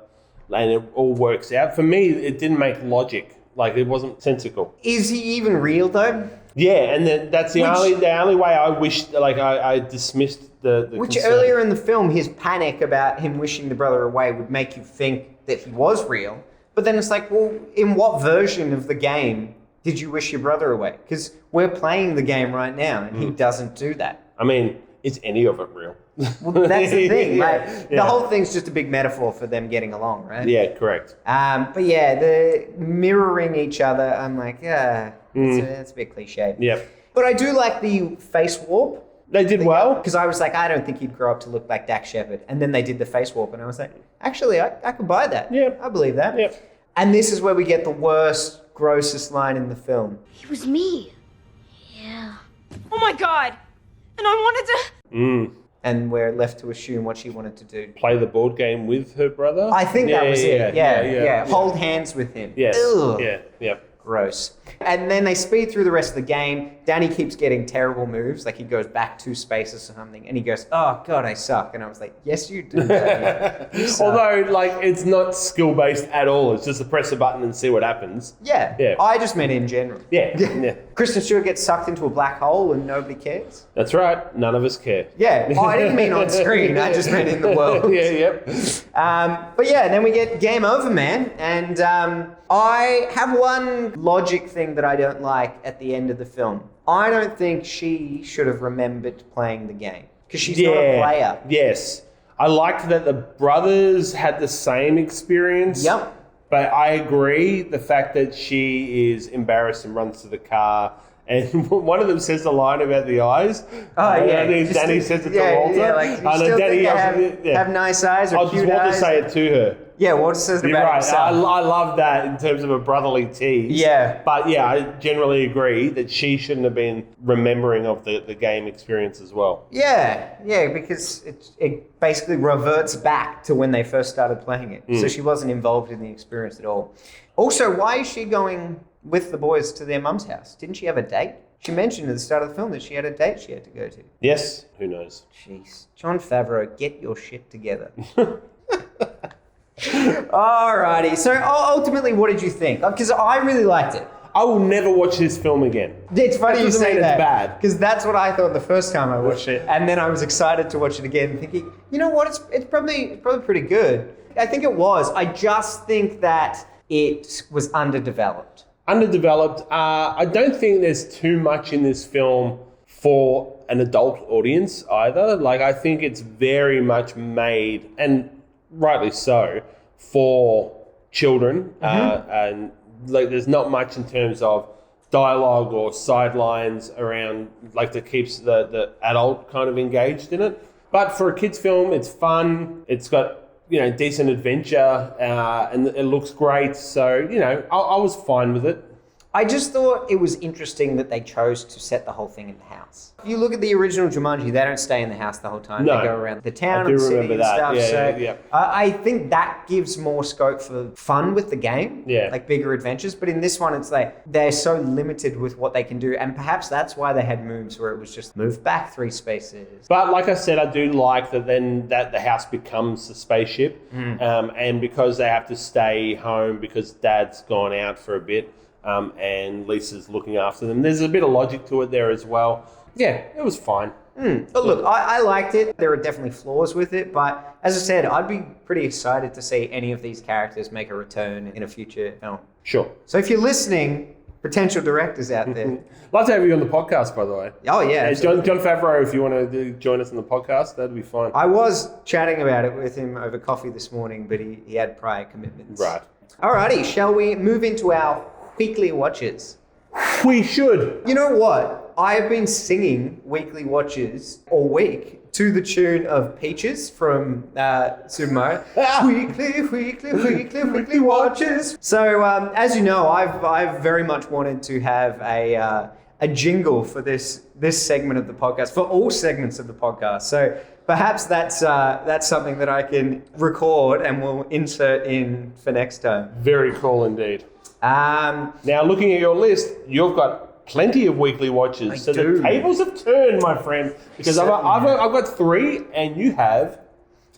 and it all works out? For me, it didn't make logic. Like, it wasn't sensical.
is he even real though?
Yeah, and then that's the only way I wished, like, I dismissed the
Which
concern.
earlier in the film, his panic about him wishing the brother away would make you think that he was real. But then it's like, well, in what version of the game did you wish your brother away? Because we're playing the game right now and he doesn't do that.
I mean, is any of it real?
Well, that's the thing.
Yeah.
The whole thing's just a big metaphor for them getting along, right?
Yeah, correct.
But yeah, the mirroring each other, I'm like, yeah, that's a bit cliche.
Yep.
But I do like the face warp.
They did well.
Because I was like, I don't think he'd grow up to look like Dak Shepard. And then they did the face warp, and I was like, actually, I could buy that.
Yeah.
I believe that.
Yep.
And this is where we get the worst, grossest line in the film.
It was me. Yeah. Oh my God. And I wanted to...
And we're left to assume what she wanted to do.
Play the board game with her brother?
I think that was it.
Yeah.
Yeah. Hold hands with him.
Yes.
Ugh.
Yeah.
Gross. And then they speed through the rest of the game. Danny keeps getting terrible moves. Like he goes back 2 spaces or something. And he goes, oh, God, I suck. And I was like, yes, you do, Danny. You suck.
Although, like, it's not skill-based at all. It's just to press a button and see what happens.
Yeah. I just meant in general.
Yeah.
Kristen Stewart gets sucked into a black hole and nobody cares.
That's right. None of us care.
Yeah. Oh, I didn't mean on screen. I just meant in the world.
Yep.
But yeah, then we get Game Over, man. And I have one logic thing that I don't like at the end of the film. I don't think she should have remembered playing the game because she's not a player.
Yes. I liked that the brothers had the same experience.
Yep.
But I agree, the fact that she is embarrassed and runs to the car, and one of them says the line about the eyes.
Oh, yeah.
I think Danny says it to Walter.
Yeah, like, you still think I have nice eyes or
I'll
cute
just Walter
eyes?
say it to her.
Yeah, Walter says it
You're
about
right.
himself.
I love that in terms of a brotherly tease.
Yeah.
But yeah, I generally agree that she shouldn't have been remembering of the game experience as well.
Yeah, because it basically reverts back to when they first started playing it. So she wasn't involved in the experience at all. Also, why is she going with the boys to their mum's house? Didn't she have a date? She mentioned at the start of the film that she had a date she had to go to.
Yes, who knows?
Jeez. Jon Favreau, get your shit together. Alrighty, so ultimately, what did you think? Because I really liked it.
I will never watch this film again.
It's funny you
doesn't
say
mean
that.
it's bad.
Because that's what I thought the first time I watched it. And then I was excited to watch it again, thinking, you know what, it's probably pretty good. I think it was. I just think that it was underdeveloped.
I don't think there's too much in this film for an adult audience either. Like, I think it's very much made, and rightly so, for children. And like, there's not much in terms of dialogue or sidelines around, like, that keeps the adult kind of engaged in it. But for a kid's film, it's fun. It's got, decent adventure, and it looks great. So, I was fine with it.
I just thought it was interesting that they chose to set the whole thing in the house. If you look at the original Jumanji, they don't stay in the house the whole time.
No.
They go around the town
I do
and the city
remember
and
that.
stuff.
Yeah.
I think that gives more scope for fun with the game.
Yeah.
Like bigger adventures. But in this one, it's like they're so limited with what they can do. And perhaps that's why they had moves where it was just move back 3 spaces.
But like I said, I do like that then that the house becomes the spaceship. And because they have to stay home because Dad's gone out for a bit, and Lisa's looking after them. There's a bit of logic to it there as well. Yeah, it was fine.
But look, I liked it. There are definitely flaws with it. But as I said, I'd be pretty excited to see any of these characters make a return in a future film.
Sure.
So if you're listening, potential directors out there.
Love to have you on the podcast, by the way.
Oh, yeah.
John Favreau, if you want to join us on the podcast, that'd be fine.
I was chatting about it with him over coffee this morning, but he had prior commitments.
Right.
Alrighty, shall we move into our weekly watches?
We should.
You know what? I have been singing weekly watches all week to the tune of Peaches from Super Mario. weekly watches. So, as you know, I've very much wanted to have a jingle for this segment of the podcast, for all segments of the podcast. So perhaps that's something that I can record and we'll insert in for next time.
Very cool indeed.
Now,
looking at your list, you've got plenty of weekly watches.
I do.
The tables have turned, my friend. Because I've got 3 and you have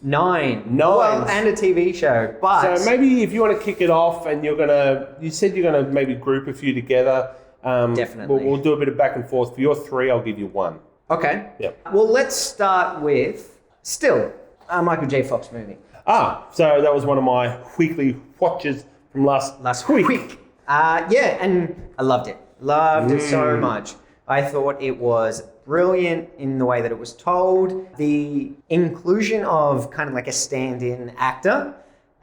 9. Well, and a TV show. But
so maybe if you want to kick it off and you said you're going to maybe group a few together.
Definitely.
We'll do a bit of back and forth. For your 3, I'll give you 1.
Okay.
Yep.
Well, let's start with still a Michael J. Fox movie.
So that was one of my weekly watches from last week.
Yeah, and I loved it. Loved it so much. I thought it was brilliant in the way that it was told. The inclusion of kind of like a stand-in actor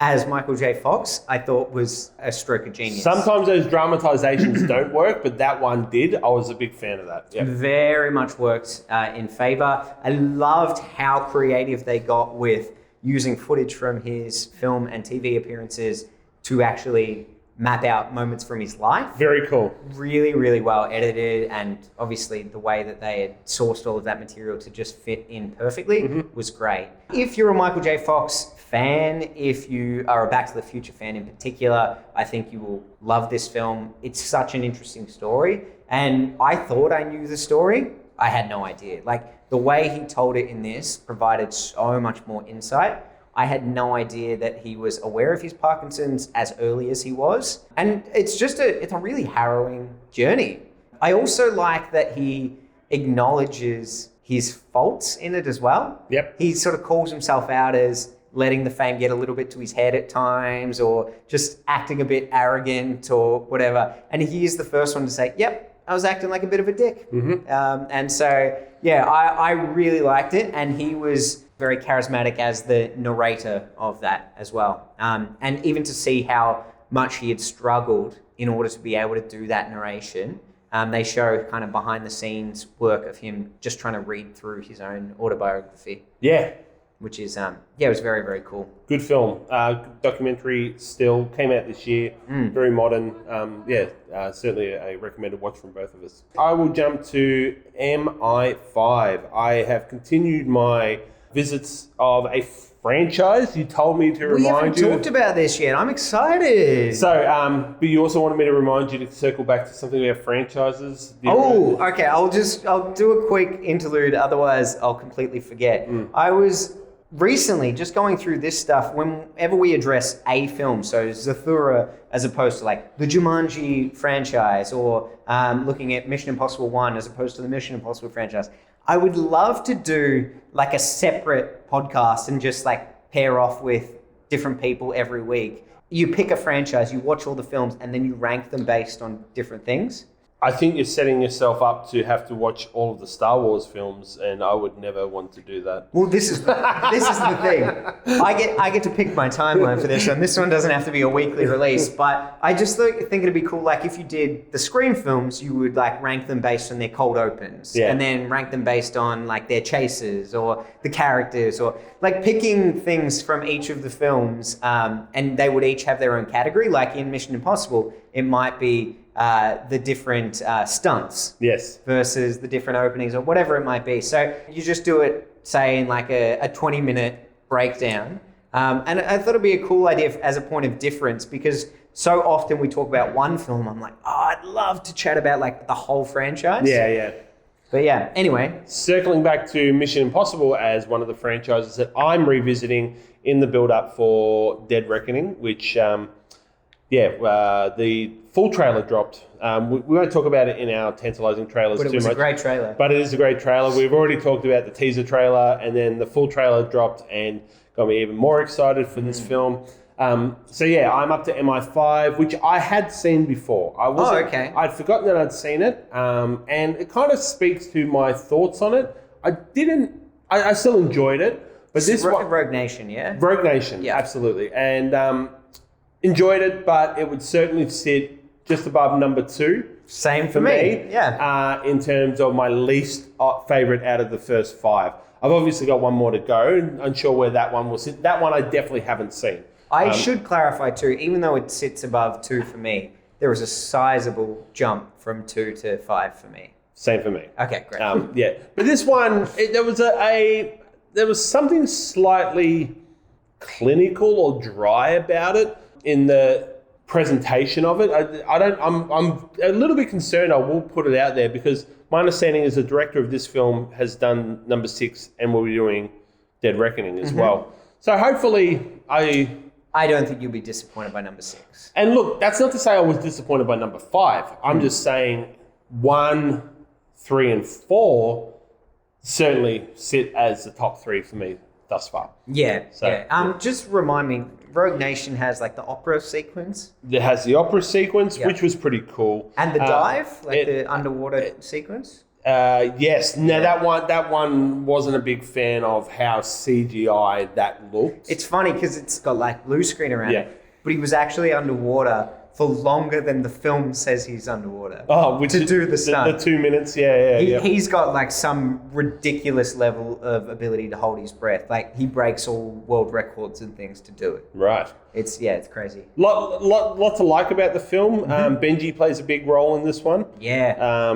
as Michael J. Fox, I thought was a stroke of genius.
Sometimes those dramatizations don't work, but that one did. I was a big fan of that. Yep.
Very much worked in favor. I loved how creative they got with using footage from his film and TV appearances to actually map out moments from his life.
Very cool.
Really, really well edited, and obviously the way that they had sourced all of that material to just fit in perfectly was great. If you're a Michael J. Fox fan, if you are a Back to the Future fan in particular, I think you will love this film. It's such an interesting story, and I thought I knew the story. I had no idea. Like, the way he told it in this provided so much more insight. I had no idea that he was aware of his Parkinson's as early as he was. And it's a really harrowing journey. I also like that he acknowledges his faults in it as well.
Yep.
He sort of calls himself out as letting the fame get a little bit to his head at times, or just acting a bit arrogant or whatever. And he is the first one to say, yep, I was acting like a bit of a dick. And so, yeah, I really liked it. And he was very charismatic as the narrator of that as well. And even to see how much he had struggled in order to be able to do that narration, they show kind of behind the scenes work of him just trying to read through his own autobiography.
Yeah.
Which is, it was very, very cool.
Good film. Documentary still came out this year. Very modern. Certainly a recommended watch from both of us. I will jump to MI5. I have continued my visits of a franchise. You told me to remind you.
We haven't talked about this yet. I'm excited.
So, but you also wanted me to remind you to circle back to something about franchises.
Okay. I'll do a quick interlude. Otherwise, I'll completely forget. I was recently just going through this stuff whenever we address a film. So Zathura, as opposed to like the Jumanji franchise, or looking at Mission Impossible 1 as opposed to the Mission Impossible franchise. I would love to do like a separate podcast and just like pair off with different people every week. You pick a franchise, you watch all the films, and then you rank them based on different things.
I think you're setting yourself up to have to watch all of the Star Wars films, and I would never want to do that.
Well, this is the thing. I get to pick my timeline for this, and this one doesn't have to be a weekly release. But I just think it'd be cool. Like if you did the Scream films, you would like rank them based on their cold opens, and then rank them based on like their chases or the characters, or like picking things from each of the films, and they would each have their own category. Like in Mission Impossible, it might be the different stunts versus the different openings or whatever it might be. So you just do it, say, in like a 20-minute breakdown. And I thought it'd be a cool idea as a point of difference, because so often we talk about one film. I'm like, I'd love to chat about like the whole franchise.
Yeah.
But yeah, anyway.
Circling back to Mission Impossible as one of the franchises that I'm revisiting in the build-up for Dead Reckoning, which... the full trailer dropped. We won't talk about it in our Tantalising Trailers too much. But it was a great trailer. But it is a great trailer. We've already talked about the teaser trailer, and then the full trailer dropped and got me even more excited for this film. I'm up to MI5, which I had seen before. I'd forgotten that I'd seen it, and it kind of speaks to my thoughts on it. I still enjoyed it, but this one...
Rogue Nation, yeah?
Rogue Nation, absolutely. And... enjoyed it, but it would certainly sit just above number 2.
Same for me. Yeah.
In terms of my least favorite out of the first 5. I've obviously got one more to go. Unsure where that one will sit. That one I definitely haven't seen.
I should clarify too, even though it sits above 2 for me, there was a sizable jump from 2 to 5 for me.
Same for me.
Okay, great.
But this one, there was something slightly clinical or dry about it in the presentation of it. I'm a little bit concerned. I will put it out there, because my understanding is the director of this film has done number 6 and will be doing Dead Reckoning as well. So hopefully
I don't think you'll be disappointed by number 6.
And look, that's not to say I was disappointed by number 5. I'm just saying 1, 3 and 4 certainly sit as the top 3 for me thus far.
Just remind me, Rogue Nation has like the opera sequence.
It has the opera sequence,
Yeah.
which was pretty cool.
And the dive, the underwater sequence.
Yes. No, that one wasn't a big fan of how CGI that looked.
It's funny because it's got like blue screen around
Yeah.
it, but he was actually underwater for longer than the film says he's underwater.
Which
to
is
do the stunt.
The 2 minutes, yeah.
He's got like some ridiculous level of ability to hold his breath. Like he breaks all world records and things to do it.
Right.
It's crazy.
Lot to like about the film. Benji plays a big role in this one.
Yeah.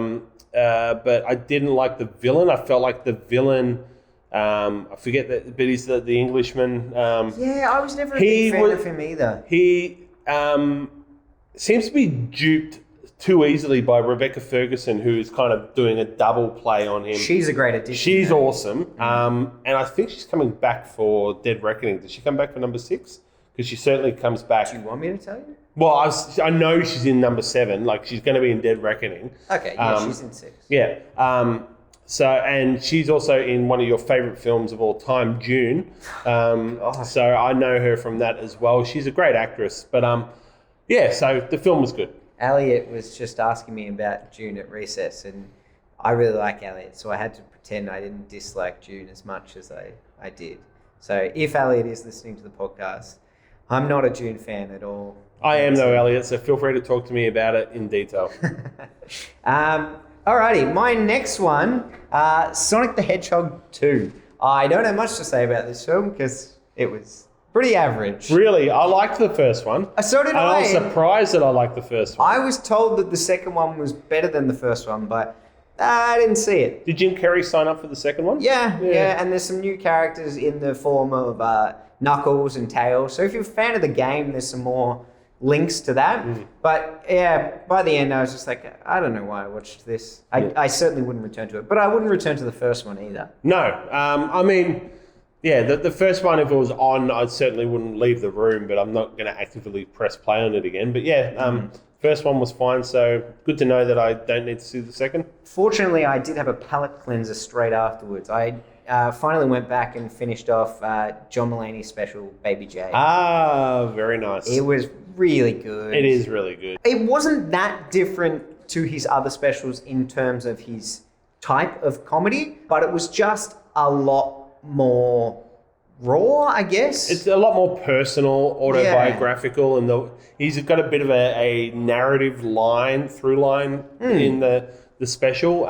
But I didn't like the villain. I felt like the villain. I forget that, but he's the Englishman.
Yeah, I was never a big fan of him either.
He seems to be duped too easily by Rebecca Ferguson, who is kind of doing a double play on him.
She's a great addition.
She's awesome. And I think she's coming back for Dead Reckoning. Does she come back for number 6? Because she certainly comes back.
Do you want me to tell you?
Well, I know she's in number 7. Like, she's going to be in Dead Reckoning.
Okay, yeah, she's in 6.
Yeah. And she's also in one of your favourite films of all time, June. So I know her from that as well. She's a great actress. But, so the film was good.
Elliot was just asking me about June at recess, and I really like Elliot, so I had to pretend I didn't dislike June as much as I did. So if Elliot is listening to the podcast, I'm not a June fan at all.
I am though, Elliot, so feel free to talk to me about it in detail.
Alrighty, my next one, Sonic the Hedgehog 2. I don't have much to say about this film because it was pretty average.
Really? I liked the first one.
So did I.
I was surprised that I liked the first one.
I was told that the second one was better than the first one, but I didn't see it.
Did Jim Carrey sign up for the second one?
Yeah, and there's some new characters in the form of Knuckles and Tails. So if you're a fan of the game, there's some more links to that. But yeah, by the end, I was just like, I don't know why I watched this. I certainly wouldn't return to it, but I wouldn't return to the first one either.
No. I mean, yeah, the first one, if it was on, I certainly wouldn't leave the room, but I'm not going to actively press play on it again. But yeah, first one was fine, so good to know that I don't need to see the second.
Fortunately, I did have a palate cleanser straight afterwards. I finally went back and finished off John Mulaney's special, Baby J.
Ah, very nice.
It was really good.
It is really good.
It wasn't that different to his other specials in terms of his type of comedy, but it was just a lot more raw, I guess.
It's a lot more personal, autobiographical, and he's got a bit of a narrative through line in the special,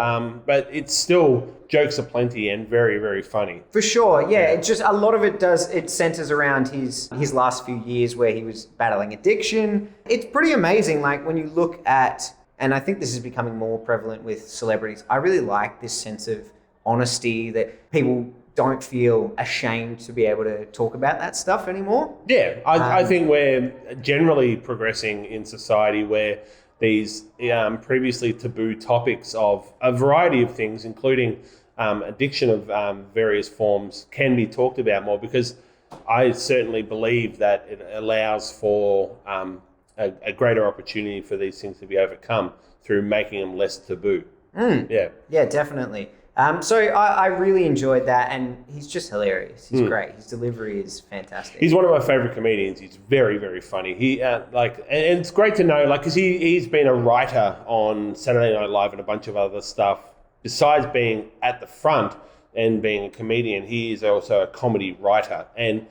but it's still jokes aplenty and very, very funny.
For sure, yeah. It's just a lot of it centers around his last few years where he was battling addiction. It's pretty amazing, like when you look at, and I think this is becoming more prevalent with celebrities, I really like this sense of honesty that people don't feel ashamed to be able to talk about that stuff anymore. Yeah,
I think we're generally progressing in society where these previously taboo topics of a variety of things, including addiction of various forms, can be talked about more, because I certainly believe that it allows for a greater opportunity for these things to be overcome through making them less taboo. Yeah, definitely.
So I really enjoyed that, and he's just hilarious. He's great. His delivery is fantastic.
He's one of my favorite comedians. He's very, very funny. He and it's great to know, because he's been a writer on Saturday Night Live and a bunch of other stuff. Besides being at the front and being a comedian, he is also a comedy writer, and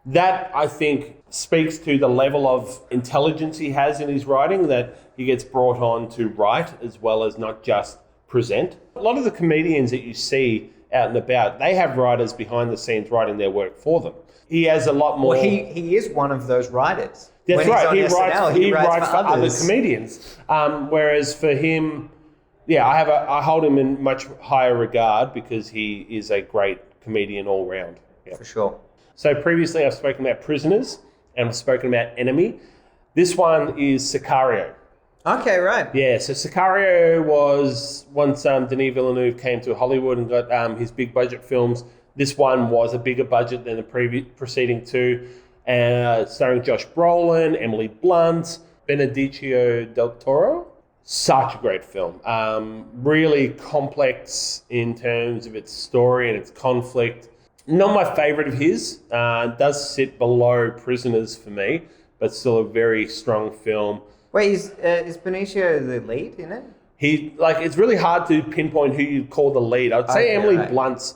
that, I think, speaks to the level of intelligence he has in his writing, that he gets brought on to write as well as not just present. A lot of the comedians that you see out and about, they have writers behind the scenes writing their work for them. He has a lot more.
Well, he is one of those writers.
That's right. He writes for other
others.
comedians. Whereas for him, I hold him in much higher regard because he is a great comedian all round. Yeah.
For sure.
So previously I've spoken about Prisoners and I've spoken about Enemy. This one is Sicario.
Okay, right.
Yeah, so Sicario was, once Denis Villeneuve came to Hollywood and got his big budget films, this one was a bigger budget than the preceding two, starring Josh Brolin, Emily Blunt, Benicio del Toro. Such a great film. Really complex in terms of its story and its conflict. Not my favourite of his. Does sit below Prisoners for me, but still a very strong film.
Wait, is Benicio the lead in it?
It's really hard to pinpoint who you call the lead. I'd say Emily Blunt's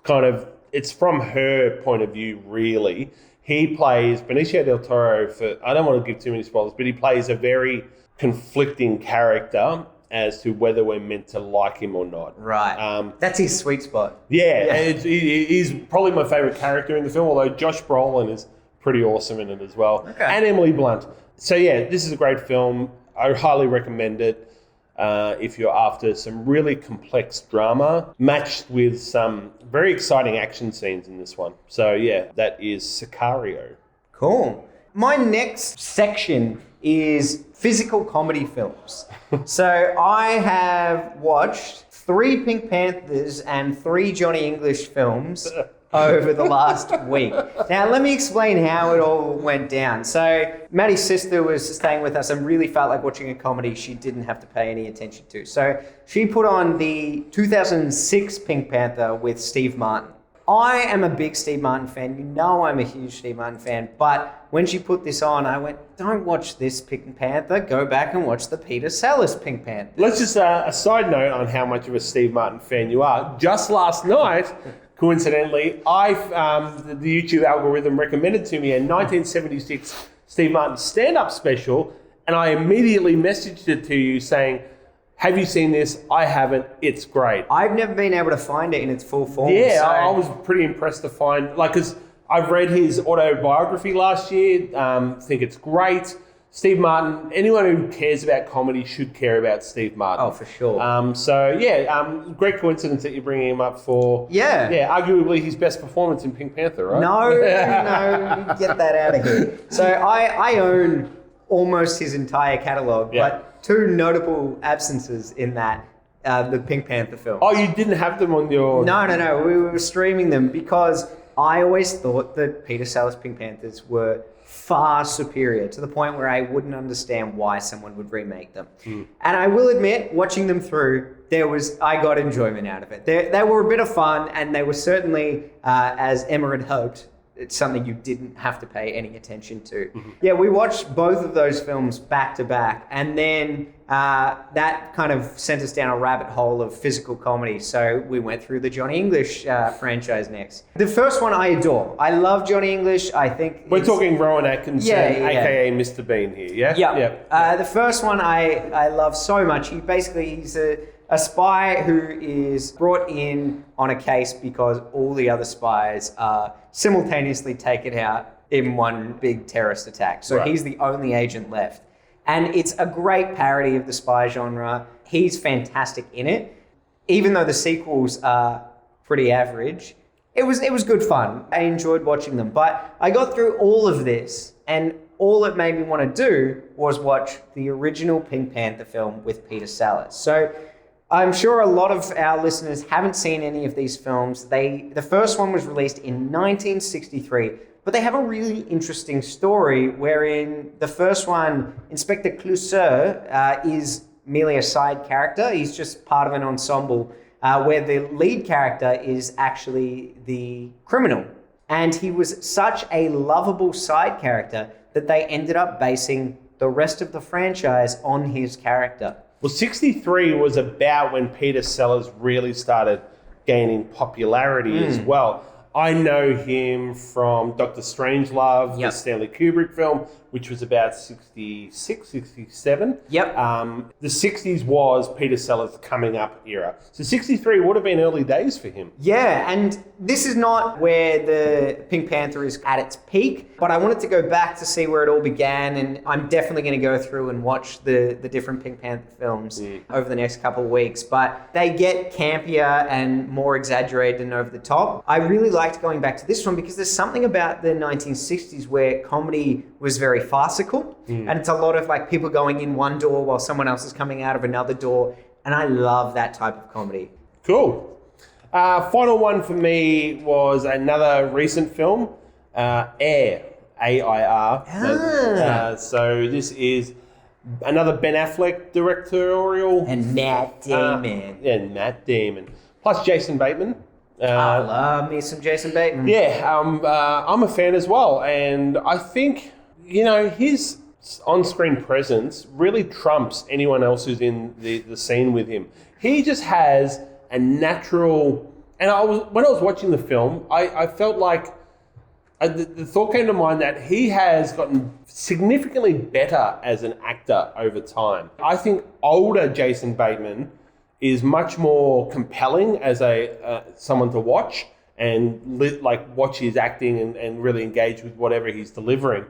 kind of, it's from her point of view, really. He plays Benicio del Toro I don't want to give too many spoilers, but he plays a very conflicting character as to whether we're meant to like him or not.
Right. That's his sweet spot.
Yeah. And he's probably my favourite character in the film, although Josh Brolin is pretty awesome in it as well.
Okay.
And Emily Blunt. So yeah, this is a great film. I highly recommend it. If you're after some really complex drama matched with some very exciting action scenes in this one. So yeah, that is Sicario.
Cool. My next section is physical comedy films. So I have watched 3 Pink Panthers and 3 Johnny English films over the last week. Now, let me explain how it all went down. So, Maddie's sister was staying with us and really felt like watching a comedy she didn't have to pay any attention to. So, she put on the 2006 Pink Panther with Steve Martin. I am a big Steve Martin fan. You know I'm a huge Steve Martin fan. But when she put this on, I went, don't watch this Pink Panther. Go back and watch the Peter Sellers Pink Panther.
Let's just, a side note on how much of a Steve Martin fan you are. Just last night, coincidentally, the YouTube algorithm recommended to me a 1976 Steve Martin stand-up special, and I immediately messaged it to you saying, have you seen this? I haven't. It's great.
I've never been able to find it in its full form.
Yeah,
so.
I was pretty impressed to find, because I've read his autobiography last year, think it's great. Steve Martin, anyone who cares about comedy should care about Steve Martin.
Oh, for sure.
Great coincidence that you're bringing him up for,
Yeah,
arguably his best performance in Pink Panther, right?
No, get that out of here. So I own almost his entire catalogue, but 2 notable absences in that, the Pink Panther films.
Oh, you didn't have them on your...
No. We were streaming them because I always thought that Peter Sellers Pink Panthers were far superior to the point where I wouldn't understand why someone would remake them. And I will admit, watching them through, I got enjoyment out of it. They were a bit of fun, and they were certainly, as Emma had hoped, it's something you didn't have to pay any attention to. Yeah, we watched both of those films back to back, and then that kind of sent us down a rabbit hole of physical comedy. So we went through the Johnny English franchise next. The first one I adore. I love Johnny English. I think
we're talking Rowan Atkinson, aka Mr. Bean here. Yeah.
Yeah. The first one I love so much. He's a spy who is brought in on a case because all the other spies are simultaneously taken out in one big terrorist attack. So he's the only agent left. And it's a great parody of the spy genre. He's fantastic in it. Even though the sequels are pretty average, it was good fun. I enjoyed watching them. But I got through all of this, and all it made me want to do was watch the original Pink Panther film with Peter Sellers. So I'm sure a lot of our listeners haven't seen any of these films. The first one was released in 1963, but they have a really interesting story wherein the first one, Inspector Clouseau, is merely a side character. He's just part of an ensemble where the lead character is actually the criminal. And he was such a lovable side character that they ended up basing the rest of the franchise on his character.
Well, 63 was about when Peter Sellers really started gaining popularity as well. I know him from Dr. Strangelove, the Stanley Kubrick film, which was about 66, 67.
Yep.
The 60s was Peter Sellers' coming up era. So 63 would have been early days for him.
Yeah, and this is not where the Pink Panther is at its peak, but I wanted to go back to see where it all began, and I'm definitely going to go through and watch the different Pink Panther films over the next couple of weeks. But they get campier and more exaggerated and over the top. I really liked going back to this one because there's something about the 1960s where comedy was very farcical, and it's a lot of like people going in one door while someone else is coming out of another door, and I love that type of comedy.
Cool. Final one for me was another recent film, Air, A-I-R. So this is another Ben Affleck directorial.
And Matt Damon.
Matt Damon. Plus Jason Bateman.
I love me some Jason Bateman.
Yeah, I'm a fan as well. And I think, his on-screen presence really trumps anyone else who's in the scene with him. He just has a natural... And when I was watching the film, I felt like the thought came to mind that he has gotten significantly better as an actor over time. I think older Jason Bateman is much more compelling as someone to watch and watch his acting and really engage with whatever he's delivering.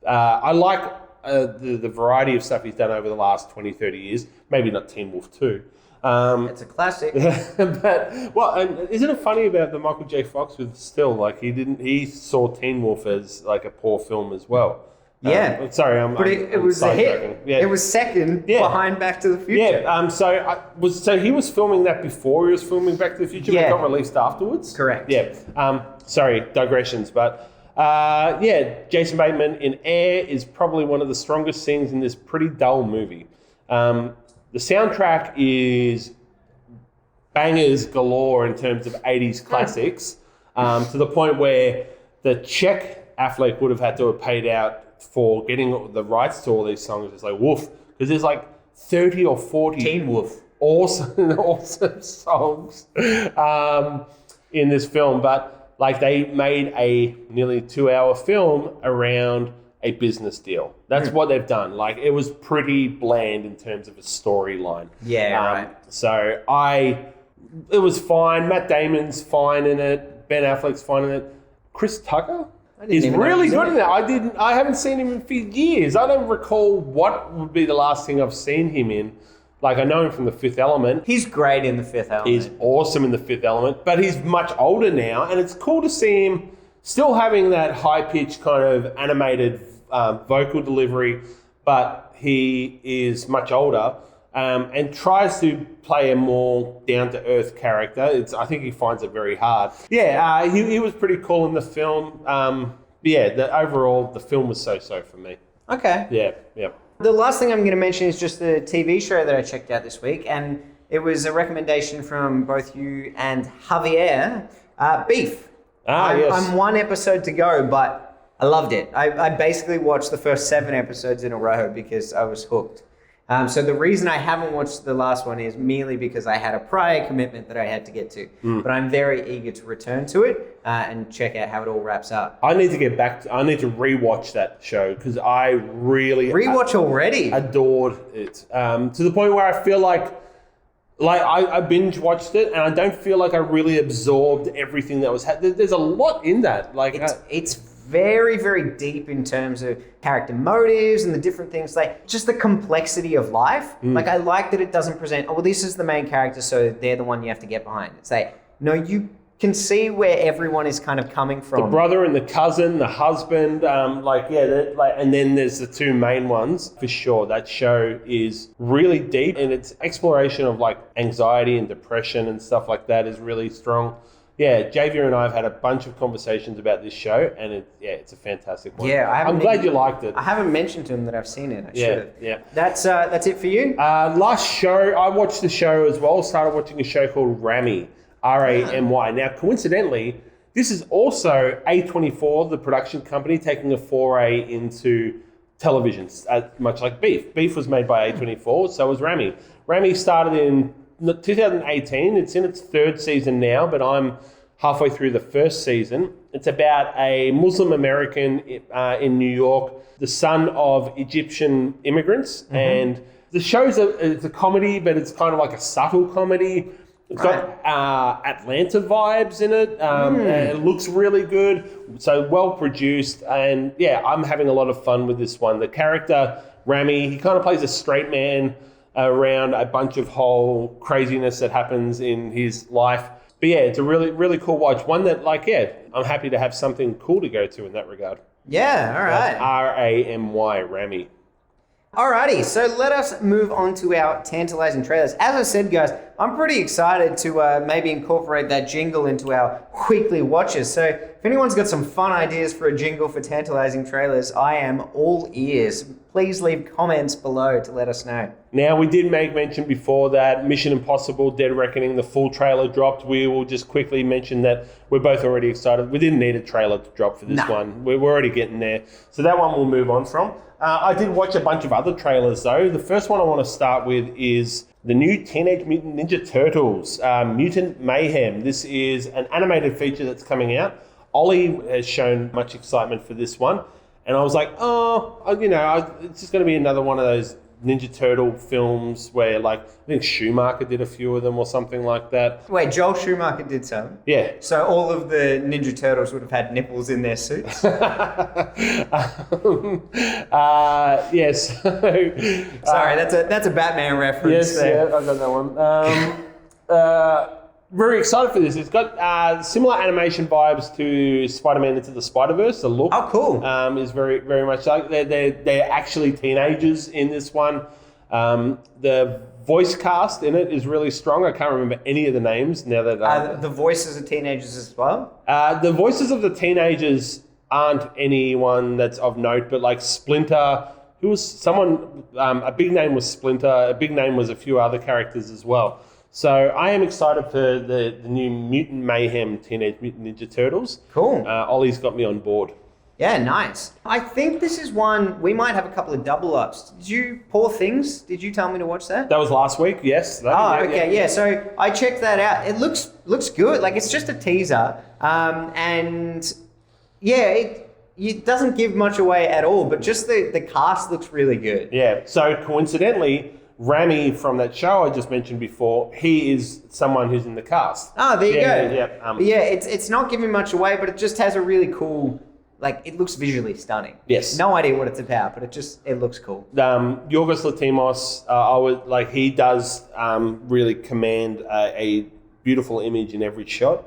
I like the variety of stuff he's done over the last 20, 30 years. Maybe not Teen Wolf 2.
It's a classic.
But and isn't it funny about the Michael J. Fox with Still? He saw Teen Wolf as like a poor film as well.
Yeah. It was a hit.
Yeah.
It was second behind Back to the Future.
Yeah. So he was filming that before he was filming Back to the Future, but it got released afterwards.
Correct.
Yeah. Sorry, digressions, but Jason Bateman in Air is probably one of the strongest scenes in this pretty dull movie. The soundtrack is bangers galore in terms of 80s classics, to the point where the check Affleck would have had to have paid out for getting the rights to all these songs is like woof, because there's like 30 or 40
Teen Wolf.
awesome songs in this film, but they made a nearly 2-hour film around a business deal. That's what they've done. It was pretty bland in terms of a storyline.
Yeah, right.
So it was fine. Matt Damon's fine in it. Ben Affleck's fine in it. Chris Tucker is really good in it. I haven't seen him for years. I don't recall what would be the last thing I've seen him in. I know him from The Fifth Element.
He's great in The Fifth Element.
He's awesome in The Fifth Element, but he's much older now, and it's cool to see him still having that high-pitched kind of animated vocal delivery, but he is much older and tries to play a more down-to-earth character. I think he finds it very hard. Yeah, he was pretty cool in the film. Overall, the film was so-so for me.
Okay.
Yeah.
The last thing I'm going to mention is just the TV show that I checked out this week, and it was a recommendation from both you and Javier, Beef.
Yes.
I'm one episode to go, but I loved it. I basically watched the first 7 episodes in a row because I was hooked. So the reason I haven't watched the last one is merely because I had a prior commitment that I had to get to. But I'm very eager to return to it and check out how it all wraps up.
I need to get back. I need to rewatch that show because I really
already
adored it to the point where I feel like I binge watched it and I don't feel like I really absorbed everything that was happening. There's a lot in that.
It's very, very deep in terms of character motives and the different things, just the complexity of life. I like that it doesn't present, this is the main character, so they're the one you have to get behind. It's no, you can see where everyone is kind of coming from.
The brother and the cousin, the husband, and then there's the 2 main ones. For sure, that show is really deep, and its exploration of anxiety and depression and stuff like that is really strong. Yeah, Javier and I have had a bunch of conversations about this show, and it's a fantastic one.
Yeah,
I'm glad you liked it.
I haven't mentioned to him that I've seen it. I should have.
Yeah.
That's it for you?
Last show, I watched the show as well. Started watching a show called Ramy, Ramy. Now, coincidentally, this is also A24, the production company, taking a foray into television, much like Beef. Beef was made by A24, so was Ramy. Ramy started in 2018. It's in its 3rd season now, but I'm halfway through the 1st season. It's about a Muslim American in New York, the son of Egyptian immigrants. And the show's it's a comedy, but it's kind of like a subtle comedy. It's got Atlanta vibes in it. And it looks really good. So well produced. And I'm having a lot of fun with this one. The character, Ramy, he kind of plays a straight man around a bunch of whole craziness that happens in his life. But it's a really, really cool watch. One that, I'm happy to have something cool to go to in that regard.
Yeah, all right.
Ramy, Ramy.
Alrighty, so let us move on to our tantalizing trailers. As I said, guys, I'm pretty excited to maybe incorporate that jingle into our weekly watches. So if anyone's got some fun ideas for a jingle for Tantalising Trailers, I am all ears. Please leave comments below to let us know.
Now, we did make mention before that Mission Impossible Dead Reckoning, the full trailer dropped. We will just quickly mention that we're both already excited. We didn't need a trailer to drop for this one. We're already getting there. So that one we'll move on from. I did watch a bunch of other trailers, though. The first one I want to start with is the new Teenage Mutant Ninja Turtles, Mutant Mayhem. This is an animated feature that's coming out. Ollie has shown much excitement for this one. And I was like, it's just going to be another one of those Ninja Turtle films where, like, I think Schumacher did a few of them or something like that.
Wait, Joel Schumacher did some?
Yeah.
So all of the Ninja Turtles would have had nipples in their suits?
Yes.
Sorry, that's a Batman reference.
Yes, yeah, I got that one. Very excited for this. It's got similar animation vibes to Spider-Man Into the Spider-Verse. The look, is very, very much like they're actually teenagers in this one. The voice cast in it is really strong. I can't remember any of the names now that
the voices of teenagers as well.
The voices of the teenagers aren't anyone that's of note, but like Splinter, who was someone. A big name was Splinter. A big name was a few other characters as well. So I am excited for the new Mutant Mayhem Teenage Mutant Ninja Turtles.
Cool.
Ollie's got me on board.
Yeah, nice. I think this is one, we might have a couple of double ups. Poor Things, did you tell me to watch that?
That was last week, yes.
Yeah. So I checked that out. It looks good. Like, it's just a teaser. And yeah, it doesn't give much away at all, but just the cast looks really good.
Yeah, so coincidentally, Rami from that show I just mentioned before, he is someone who's in the cast.
Oh, there you
go.
Yeah, it's not giving much away, but it just has a really cool, like, it looks visually stunning.
Yes.
No idea what it's about, but it looks cool.
Yorgos Lanthimos, he does really command a beautiful image in every shot.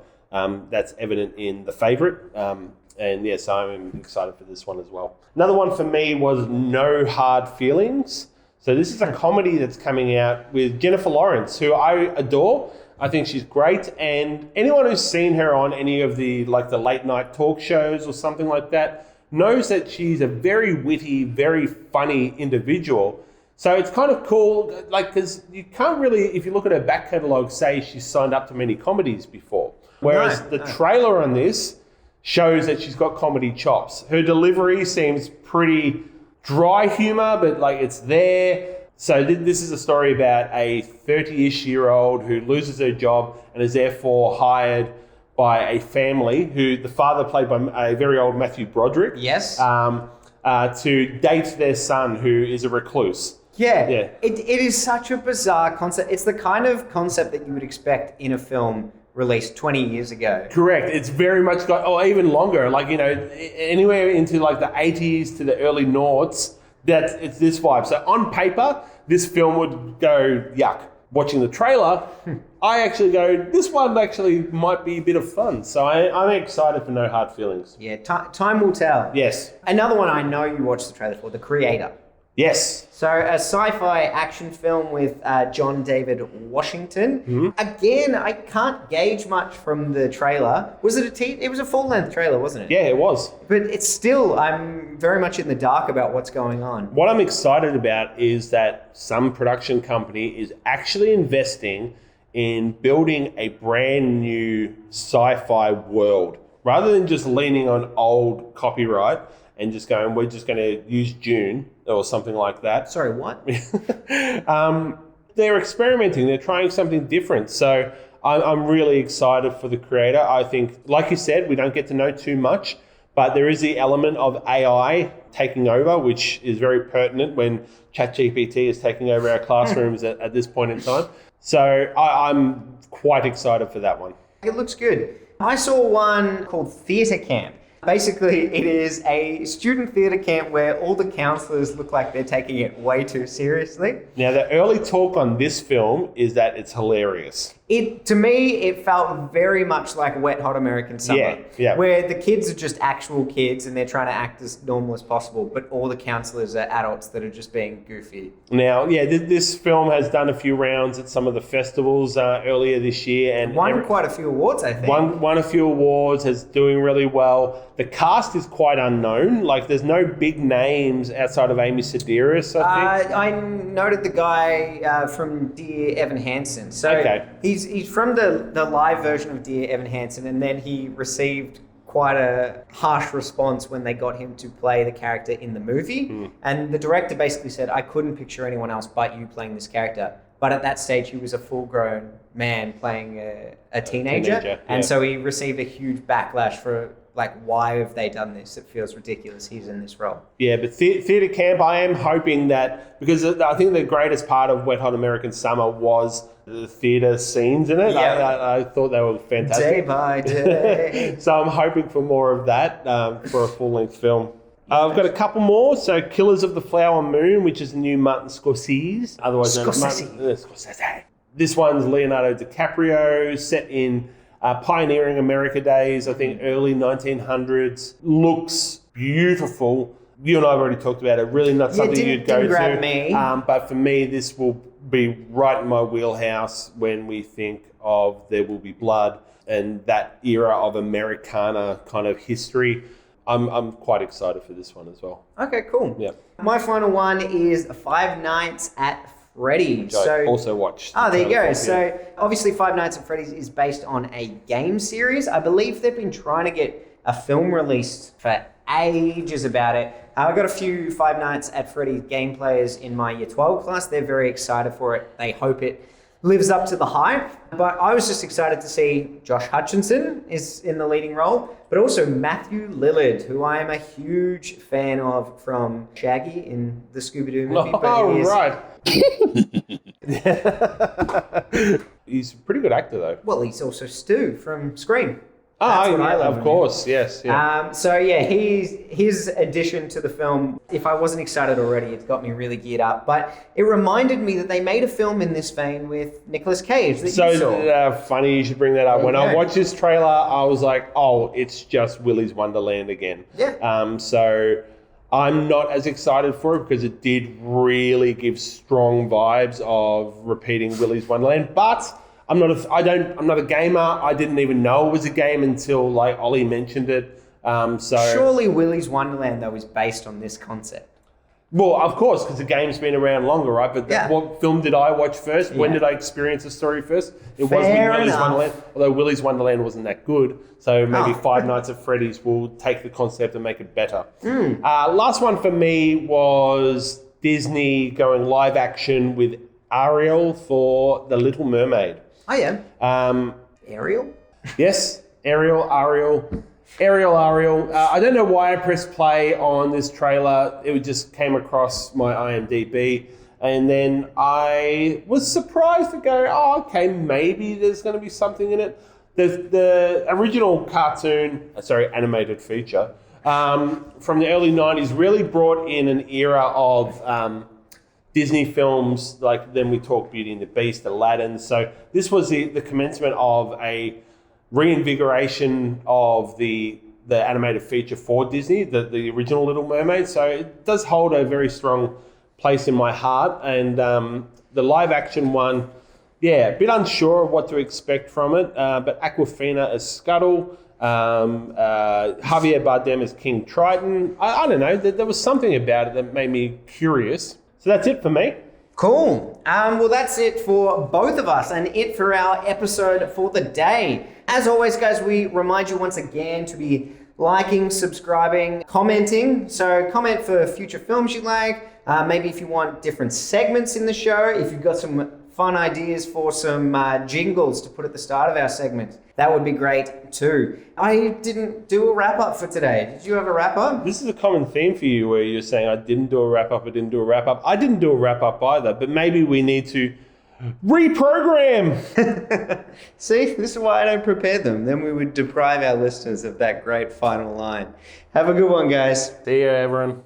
That's evident in The Favourite. And yes, I'm excited for this one as well. Another one for me was No Hard Feelings. So this is a comedy that's coming out with Jennifer Lawrence, who I adore. I think she's great. And anyone who's seen her on any of the late night talk shows or something like that knows that she's a very witty, very funny individual. So it's kind of cool, because you can't really, if you look at her back catalogue, say she's signed up to many comedies before. Whereas the trailer on this shows that she's got comedy chops. Her delivery seems pretty dry humor, but it's there. So this is a story about a 30-ish-year-old who loses her job and is therefore hired by a family who the father, played by a very old Matthew Broderick,
yes,
to date their son who is a recluse.
Yeah. It is such a bizarre concept. It's the kind of concept that you would expect in a film released 20 years ago.
Correct. It's very much or even longer, anywhere into the 80s to the early noughts, it's this vibe. So on paper, this film would go yuck. Watching the trailer, I actually go, this one actually might be a bit of fun. So I'm excited for No Hard Feelings.
Yeah, time will tell.
Yes.
Another one I know you watched the trailer for, The Creator.
Yes.
So a sci-fi action film with John David Washington. Mm-hmm. Again, I can't gauge much from the trailer. Was it it was a full-length trailer, wasn't it?
Yeah, it was.
But it's still, I'm very much in the dark about what's going on.
What I'm excited about is that some production company is actually investing in building a brand new sci-fi world, rather than just leaning on old copyright and just going, we're just going to use Dune or something like that.
Sorry, what?
They're experimenting. They're trying something different. So I'm really excited for The Creator. I think, like you said, we don't get to know too much, but there is the element of AI taking over, which is very pertinent when ChatGPT is taking over our classrooms at this point in time. So I'm quite excited for that one.
It looks good. I saw one called Theatre Camp. Basically, it is a student theatre camp where all the counselors look like they're taking it way too seriously.
Now, the early talk on this film is that it's hilarious.
To me, it felt very much like Wet Hot American Summer,
Yeah.
where the kids are just actual kids and they're trying to act as normal as possible, but all the counselors are adults that are just being goofy.
Now, this film has done a few rounds at some of the festivals earlier this year. And
won quite a few awards, I think.
Won a few awards, is doing really well. The cast is quite unknown. Like, there's no big names outside of Amy Sedaris, I think.
I noted the guy from Dear Evan Hansen. So
Okay.
He's from the live version of Dear Evan Hansen, and then he received quite a harsh response when they got him to play the character in the movie. And the director basically said, I couldn't picture anyone else but you playing this character. But at that stage, he was a full-grown man playing a teenager. And so he received a huge backlash for, like, why have they done this? It feels ridiculous. He's in this role.
Yeah, but theatre camp, I am hoping that, because I think the greatest part of Wet Hot American Summer was the theatre scenes in it.
Yeah.
I thought they were fantastic.
Day by day.
So I'm hoping for more of that for a full-length film. I've got a couple more. So Killers of the Flower Moon, which is the new Martin Scorsese. Otherwise known as Scorsese. This one's Leonardo DiCaprio, set in pioneering America days, I think early 1900s. Looks beautiful. You and I have already talked about it. Really not something you'd go to.
Grab me.
But for me, this will be right in my wheelhouse when we think of There Will Be Blood and that era of Americana kind of history. I'm quite excited for this one as well.
Okay, cool.
Yeah.
My final one is Five Nights at Freddy's.
Which I also watched.
Oh, there you go. So obviously Five Nights at Freddy's is based on a game series. I believe they've been trying to get a film released for ages about it. I've got a few Five Nights at Freddy's game players in my Year 12 class. They're very excited for it. They hope it lives up to the hype. But I was just excited to see Josh Hutcherson is in the leading role, but also Matthew Lillard, who I am a huge fan of from Shaggy in the Scooby-Doo movie.
Oh, right. He's a pretty good actor, though.
Well, he's also Stu from Scream.
Oh, yeah, of course, yes. Yeah.
So yeah, his addition to the film, if I wasn't excited already, it's got me really geared up. But it reminded me that they made a film in this vein with Nicolas Cage that you saw.
So funny you should bring that up. When I watched this trailer, I was like, oh, it's just Willy's Wonderland again.
Yeah.
So I'm not as excited for it because it did really give strong vibes of repeating Willy's Wonderland. But I'm not a gamer. I didn't even know it was a game until like Ollie mentioned it.
Surely Willy's Wonderland though is based on this concept.
Well, of course, because the game's been around longer, right? But what film did I watch first? When did I experience the story first? It was with Willy's Wonderland. Although Willy's Wonderland wasn't that good, so maybe Five Nights at Freddy's will take the concept and make it better. Last one for me was Disney going live action with Ariel for The Little Mermaid.
Oh yeah. Ariel?
Yes, Ariel. I don't know why I pressed play on this trailer. It just came across my IMDb. And then I was surprised to go, oh, okay, maybe there's going to be something in it. The original animated feature from the early 90s really brought in an era of Disney films, like then we talk Beauty and the Beast, Aladdin. So this was the commencement of a reinvigoration of the animated feature for Disney, the original Little Mermaid. So it does hold a very strong place in my heart. And the live action one, a bit unsure of what to expect from it. But Awkwafina as Scuttle, Javier Bardem as King Triton. I don't know, there was something about it that made me curious. So that's it for me.
Cool. Well, that's it for both of us and it for our episode for the day. As always, guys, we remind you once again to be liking, subscribing, commenting. So comment for future films you like. Maybe if you want different segments in the show, if you've got some fun ideas for some jingles to put at the start of our segment, that would be great too. I didn't do a wrap-up for today. Did you have a wrap-up?
This is a common theme for you where you're saying, I didn't do a wrap-up. I didn't do a wrap-up either, but maybe we need to Reprogram!
See, this is why I don't prepare them. Then we would deprive our listeners of that great final line. Have a good one, guys.
See you, everyone.